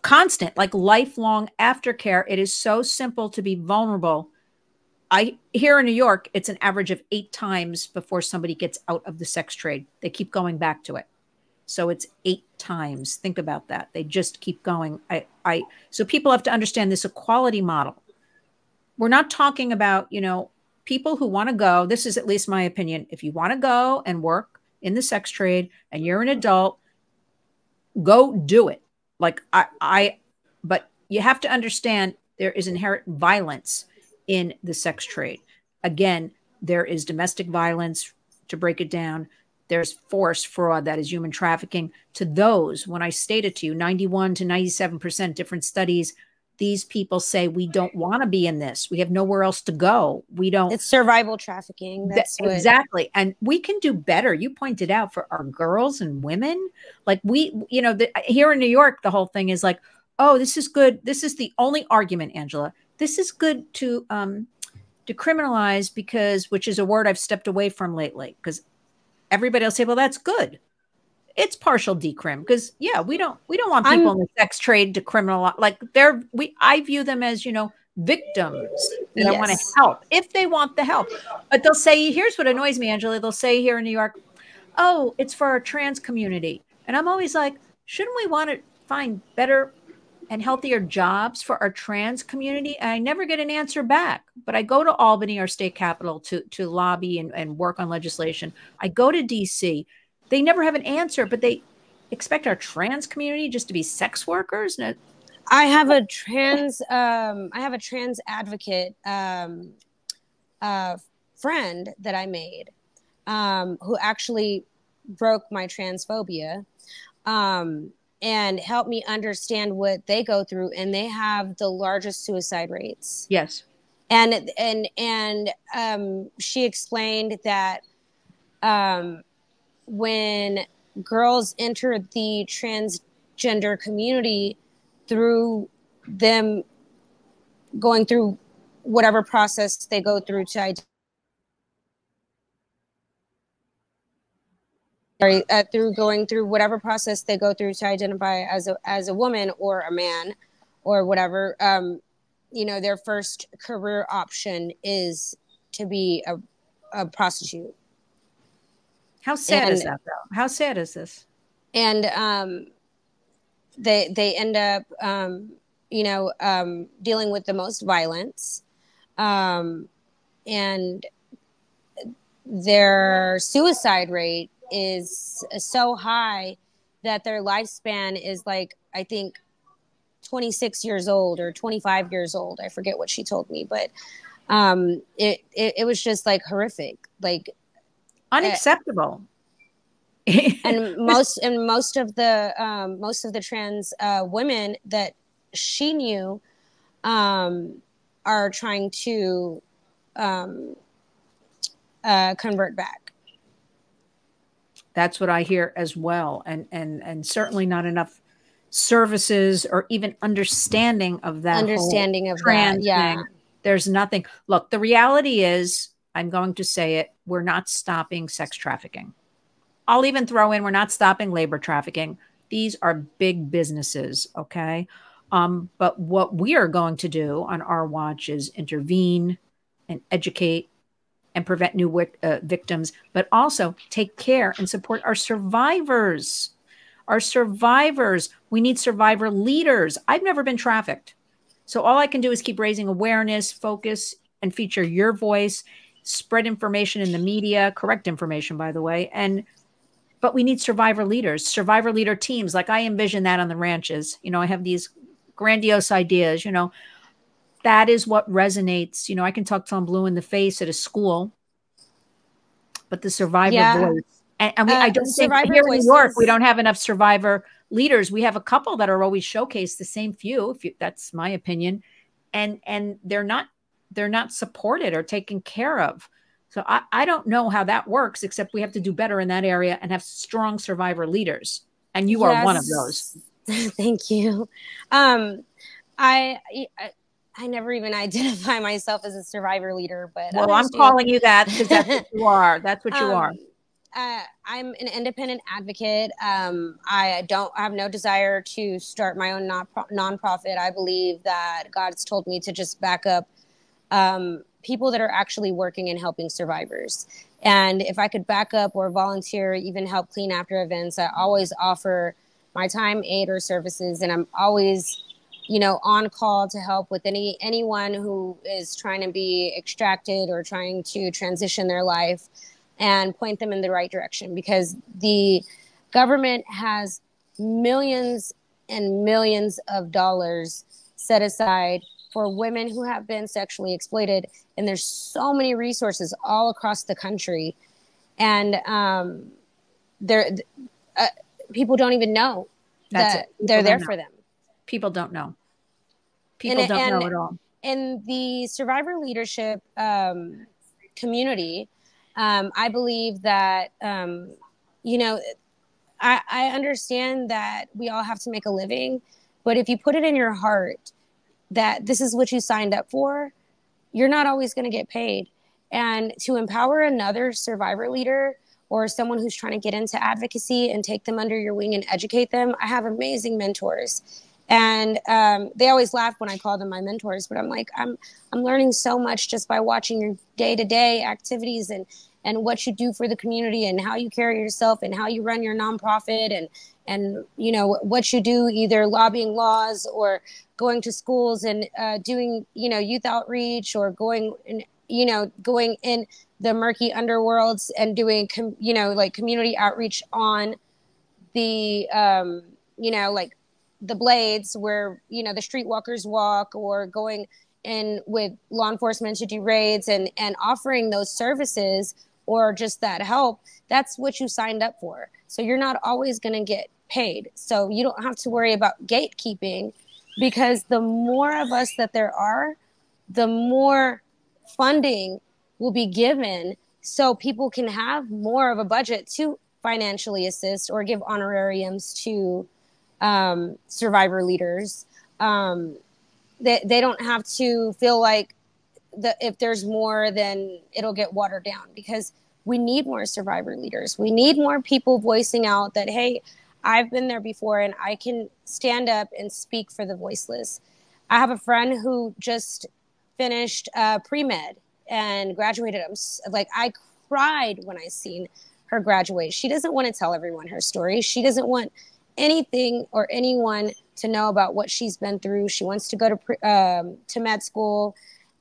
Constant, like lifelong aftercare. It is so simple to be vulnerable. Here in New York, it's an average of 8 times before somebody gets out of the sex trade. They keep going back to it. So it's 8 times. Think about that. They just keep going. So people have to understand this equality model. We're not talking about, you know, people who want to go. This is at least my opinion. If you want to go and work in the sex trade and you're an adult, go do it. Like but you have to understand there is inherent violence in the sex trade. Again, there is domestic violence, to break it down. There's force fraud, that is human trafficking. To those, when I stated to you, 91 to 97% different studies, these people say, we don't want to be in this. We have nowhere else to go. We don't. It's survival trafficking. That's exactly. And we can do better. You pointed out, for our girls and women, like you know, here in New York, the whole thing is like, oh, this is good. This is the only argument, Angela. This is good to decriminalize, because, which is a word I've stepped away from lately, because everybody will say, well, that's good. It's partial decrim, because we don't want people in the sex trade to criminalize. Like I view them as, you know, victims that I want to help if they want the help. But they'll say, here's what annoys me, Angela. They'll say here in New York, oh, it's for our trans community. And I'm always like, shouldn't we want to find better and healthier jobs for our trans community. And I never get an answer back. But I go to Albany, our state capital, to lobby and work on legislation. I go to DC. They never have an answer, but they expect our trans community just to be sex workers. No. I have a trans advocate friend that I made who actually broke my transphobia. And help me understand what they go through, and they have the largest suicide rates. Yes. And she explained that when girls enter the transgender community through them going through whatever process they go through to through going through whatever process they go through to identify as a woman or a man or whatever, you know, their first career option is to be a prostitute. How sad is that, though? How sad is this? And they end up, you know, dealing with the most violence, and their suicide rate is so high that their lifespan is like, I think 26 years old or 25 years old. I forget what she told me, but it was just like horrific, like unacceptable. And most of the trans women that she knew are trying to convert back. That's what I hear as well. And certainly not enough services or even understanding of that. Understanding of that. Yeah. Thing. There's nothing. Look, the reality is, I'm going to say it, we're not stopping sex trafficking. I'll even throw in, we're not stopping labor trafficking. These are big businesses. Okay. But what we are going to do on our watch is intervene and educate and prevent new victims, but also take care and support our survivors. Our survivors. We need survivor leaders. I've never been trafficked. So all I can do is keep raising awareness, focus, and feature your voice, spread information in the media, correct information, by the way. But we need survivor leaders, survivor leader teams. Like I envision that on the ranches. You know, I have these grandiose ideas, you know. That is what resonates. You know, I can talk till I'm blue in the face at a school, but the survivor voice. And I don't think here in New York, we don't have enough survivor leaders. We have a couple that are always showcased, the same few, that's my opinion. And they're not supported or taken care of. So I don't know how that works, except we have to do better in that area and have strong survivor leaders. And you are one of those. Thank you. I never even identify myself as a survivor leader, but well, I'm calling you that because that's what you are. That's what you are. I'm an independent advocate. I have no desire to start my own nonprofit. I believe that God's told me to just back up people that are actually working and helping survivors. And if I could back up or volunteer, even help clean after events, I always offer my time, aid, or services. And I'm always, you know, on call to help with anyone who is trying to be extracted or trying to transition their life and point them in the right direction, because the government has millions and millions of dollars set aside for women who have been sexually exploited. And there's so many resources all across the country. And people don't even know that they're there for them. People don't know. People don't know at all. In the survivor leadership community, I believe that, you know, I understand that we all have to make a living, but if you put it in your heart that this is what you signed up for, you're not always going to get paid. And to empower another survivor leader or someone who's trying to get into advocacy and take them under your wing and educate them, I have amazing mentors. And they always laugh when I call them my mentors, but I'm like, I'm learning so much just by watching your day-to-day activities and what you do for the community and how you carry yourself and how you run your nonprofit and you know what you do, either lobbying laws or going to schools and doing, you know, youth outreach, or going in, you know, going in the murky underworlds and doing you know, like community outreach on the you know, like the blades where, you know, the streetwalkers walk, or going in with law enforcement to do raids and offering those services or just that help. That's what you signed up for. So you're not always going to get paid. So you don't have to worry about gatekeeping, because the more of us that there are, the more funding will be given, so people can have more of a budget to financially assist or give honorariums to survivor leaders. They don't have to feel like if there's more, then it'll get watered down, because we need more survivor leaders. We need more people voicing out that, hey, I've been there before and I can stand up and speak for the voiceless. I have a friend who just finished pre-med and graduated. I cried when I seen her graduate. She doesn't want to tell everyone her story. She doesn't want anything or anyone to know about what she's been through. She wants to go to med school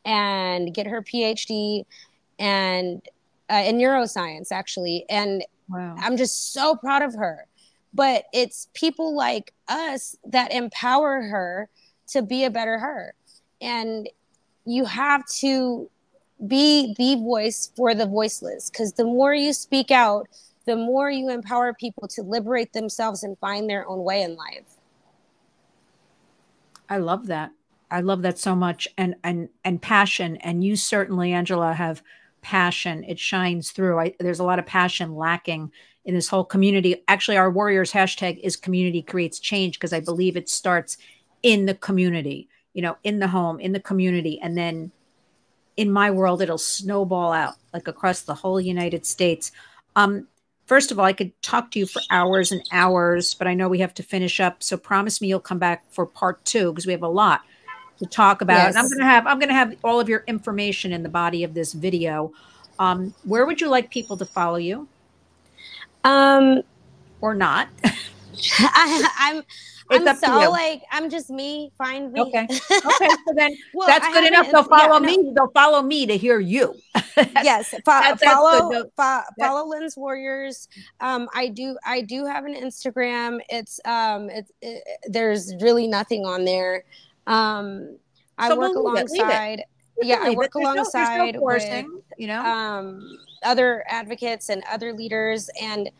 and get her PhD and in neuroscience, actually. And Wow. I'm just so proud of her. But it's people like us that empower her to be a better her. And you have to be the voice for the voiceless, because the more you speak out, the more you empower people to liberate themselves and find their own way in life. I love that. I love that so much. And passion. And you certainly, Angela, have passion. It shines through. There's a lot of passion lacking in this whole community. Actually, our Warriors hashtag is community creates change, because I believe it starts in the community, you know, in the home, in the community. And then in my world, it'll snowball out like across the whole United States. First of all, I could talk to you for hours and hours, but I know we have to finish up. So promise me you'll come back for part 2, because we have a lot to talk about. Yes. And I'm gonna have all of your information in the body of this video. Where would you like people to follow you? Or not? I'm just me. Find me. Okay. Okay. So then Well, that's good enough. They'll follow me. They'll follow me to hear you. Yes. Follow Lynn's Warriors. I do have an Instagram. There's really nothing on there. I work alongside. Yeah, I work alongside with, you know, other advocates and other leaders. And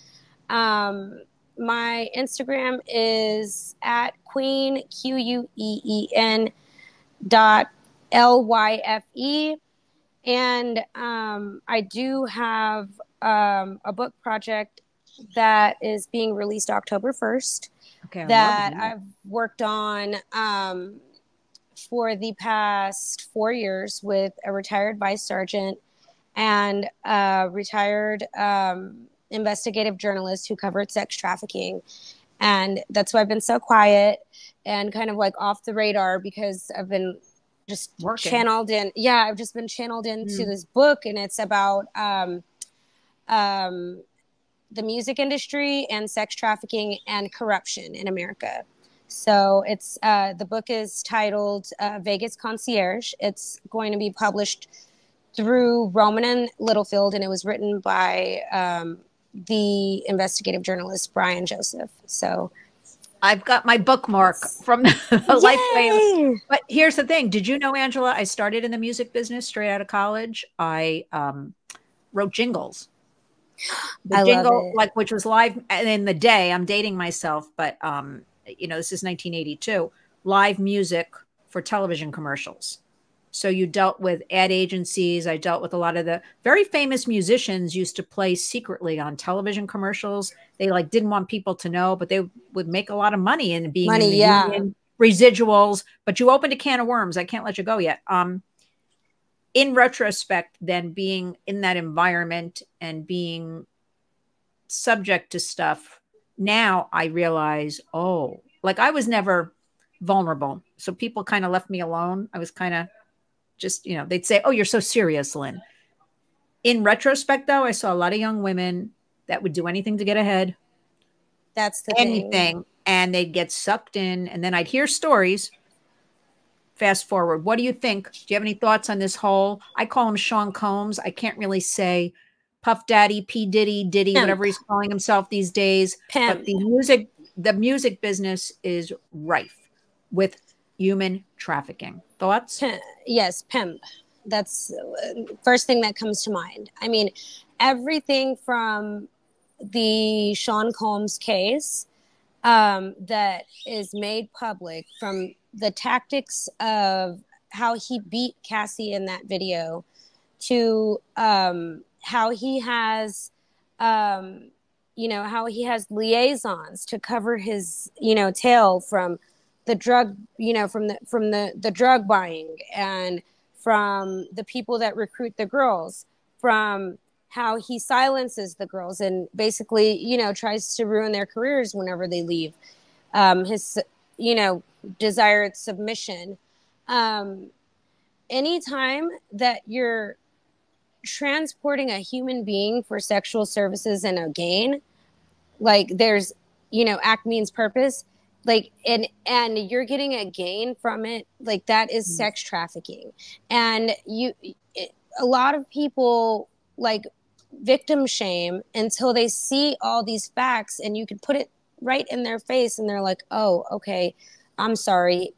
my Instagram is at Queen QUEEN .LYFE. And I do have a book project that is being released October 1st that I've worked on for the past 4 years with a retired vice sergeant and a retired investigative journalist who covered sex trafficking. And that's why I've been so quiet and kind of like off the radar, because I've been just channeled in. Yeah, I've just been channeled into this book, and it's about the music industry and sex trafficking and corruption in America. So it's the book is titled Vegas Concierge. It's going to be published through Rowman and Littlefield, and it was written by the investigative journalist Brian Joseph. So I've got my bookmark from the LifeWay. But here's the thing. Did you know, Angela, I started in the music business straight out of college. I wrote jingles. The jingle, like, which was live in the day. I'm dating myself, but you know, this is 1982. Live music for television commercials. So you dealt with ad agencies. I dealt with a lot of the very famous musicians used to play secretly on television commercials. They like didn't want people to know, but they would make a lot of money in being in the union, residuals. But you opened a can of worms. I can't let you go yet. In retrospect, then being in that environment and being subject to stuff, now I realize, oh, like I was never vulnerable. So people kind of left me alone. I was kind of just, you know, they'd say, oh, you're so serious, Lynn. In retrospect, though, I saw a lot of young women that would do anything to get ahead. That's the thing. anything, and they'd get sucked in, and then I'd hear stories. Fast forward, what do you think? Do you have any thoughts on this whole? I call him Sean Combs. I can't really say Puff Daddy, P Diddy, Diddy, Pimp. whatever he's calling himself these days. Pimp. But the music business is rife with human trafficking. Thoughts? Yes, pimp. That's first thing that comes to mind. I mean, everything from the Sean Combs case that is made public, from the tactics of how he beat Cassie in that video to how he has how he has liaisons to cover his tail from the drug from the drug buying, and from the people that recruit the girls, from how he silences the girls and basically tries to ruin their careers whenever they leave, his desired submission. Anytime that you're transporting a human being for sexual services and a gain, like there's act means purpose, like and you're getting a gain from it, like that is sex trafficking. And a lot of people like victim shame until they see all these facts, and you can put it right in their face and they're like, oh, okay, I'm sorry,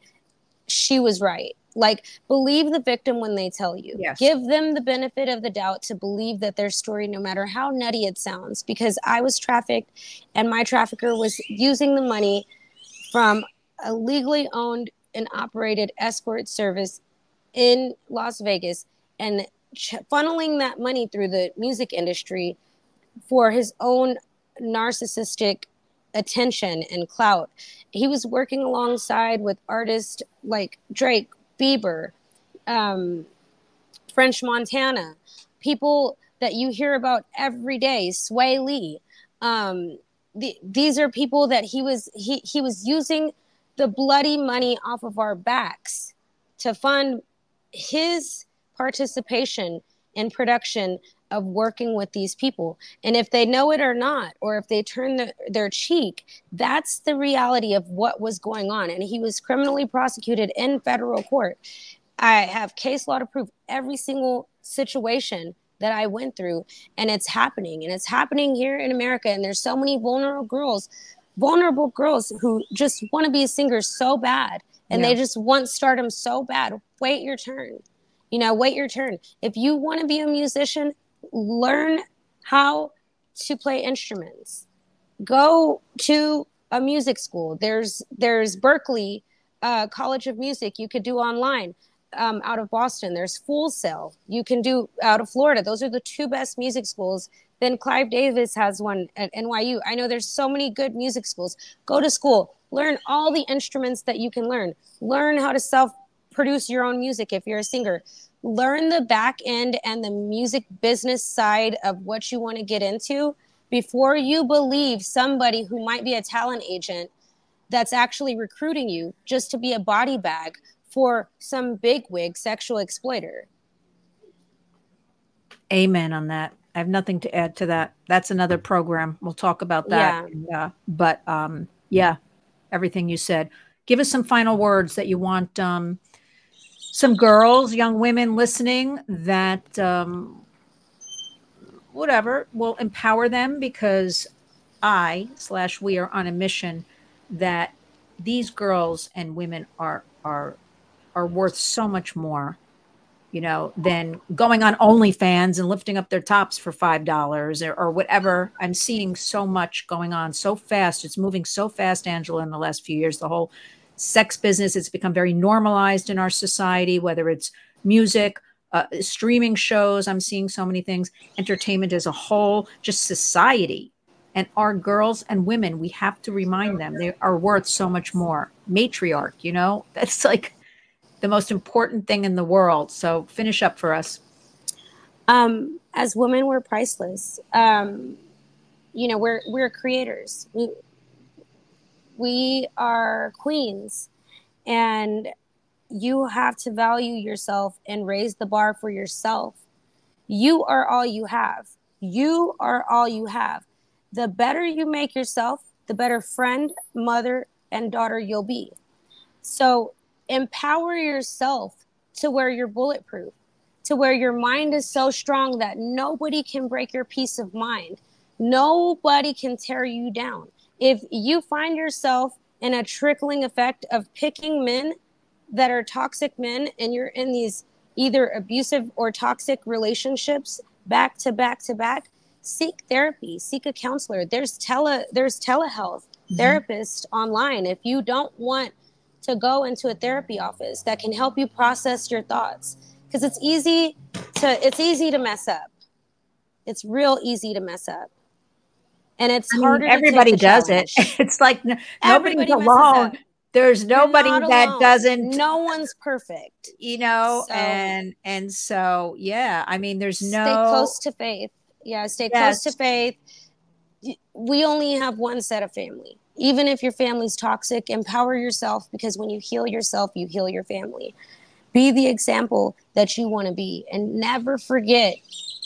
she was right. Like, believe the victim when they tell you. Yes. Give them the benefit of the doubt to believe that their story, no matter how nutty it sounds. Because I was trafficked, and my trafficker was using the money from a legally owned and operated escort service in Las Vegas and funneling that money through the music industry for his own narcissistic attention and clout. He was working alongside with artists like Drake, Bieber, French Montana, people that you hear about every day, Sway Lee. These are people that he was using the bloody money off of our backs to fund his participation in production of working with these people. And if they know it or not, or if they turn their cheek, that's the reality of what was going on. And he was criminally prosecuted in federal court. I have case law to prove every single situation that I went through, and it's happening. And it's happening here in America. And there's so many vulnerable girls who just want to be a singer so bad. And they just want stardom so bad. Wait your turn. Wait your turn. If you want to be a musician, learn how to play instruments. Go to a music school. There's Berkeley College of Music you could do online out of Boston. There's Full Sail you can do out of Florida. Those are the two best music schools. Then Clive Davis has one at NYU. I know there's so many good music schools. Go to school. Learn all the instruments that you can learn. Learn how to self-produce your own music if you're a singer. Learn the back end and the music business side of what you want to get into before you believe somebody who might be a talent agent that's actually recruiting you just to be a body bag for some bigwig sexual exploiter. Amen on that. I have nothing to add to that. That's another program. We'll talk about that. Yeah. But everything you said. Give us some final words that you want some girls, young women listening that will empower them, because we are on a mission that these girls and women are worth so much more, than going on OnlyFans and lifting up their tops for $5 or whatever. I'm seeing so much going on so fast. It's moving so fast, Angela, in the last few years. The whole sex business, it's become very normalized in our society, whether it's music, streaming shows. I'm seeing so many things, entertainment as a whole, just society. And our girls and women, we have to remind them they are worth so much more. Matriarch, that's like the most important thing in the world. So finish up for us. As women, we're priceless. We're creators. We are queens, and you have to value yourself and raise the bar for yourself. You are all you have. You are all you have. The better you make yourself, the better friend, mother, and daughter you'll be. So empower yourself to where you're bulletproof, to where your mind is so strong that nobody can break your peace of mind. Nobody can tear you down. If you find yourself in a trickling effect of picking men that are toxic men, and you're in these either abusive or toxic relationships back to back to back, seek therapy, seek a counselor. There's telehealth therapists online. If you don't want to go into a therapy office that can help you process your thoughts, because it's easy to mess up. It's real easy to mess up. And it's harder to everybody take the does challenge. it. It's like nobody's Everybody messes alone. up. There's nobody You're not that alone. doesn't, No one's perfect. you know, So, and so, yeah, I mean, there's stay no, close to faith. Yeah, stay yes, close to faith. We only have one set of family. Even if your family's toxic, empower yourself, because when you heal yourself, you heal your family. Be the example that you want to be, and never forget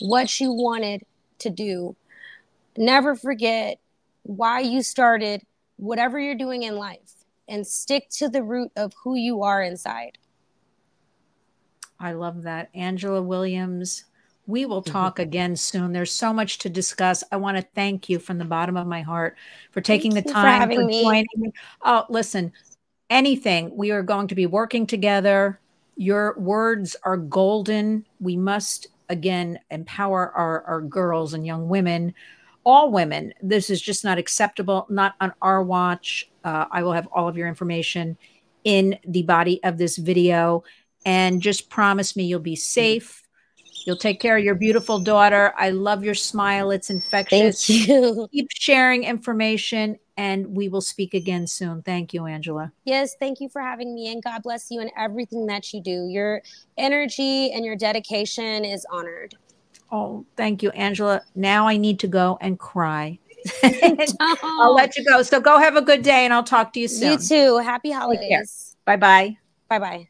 what you wanted to do. Never forget why you started whatever you're doing in life, and stick to the root of who you are inside. I love that. Angela Williams, we will talk again soon. There's so much to discuss. I want to thank you from the bottom of my heart for taking the time, for joining me. Oh, listen, anything, we are going to be working together. Your words are golden. We must, again, empower our girls and young women, all women. This is just not acceptable, not on our watch. I will have all of your information in the body of this video. And just promise me you'll be safe. You'll take care of your beautiful daughter. I love your smile. It's infectious. Thank you. Keep sharing information, and we will speak again soon. Thank you, Angela. Yes, thank you for having me, and God bless you in everything that you do. Your energy and your dedication is honored. Oh, thank you, Angela. Now I need to go and cry. I'll let you go. So go have a good day, and I'll talk to you soon. You too. Happy holidays. Bye-bye. Bye-bye.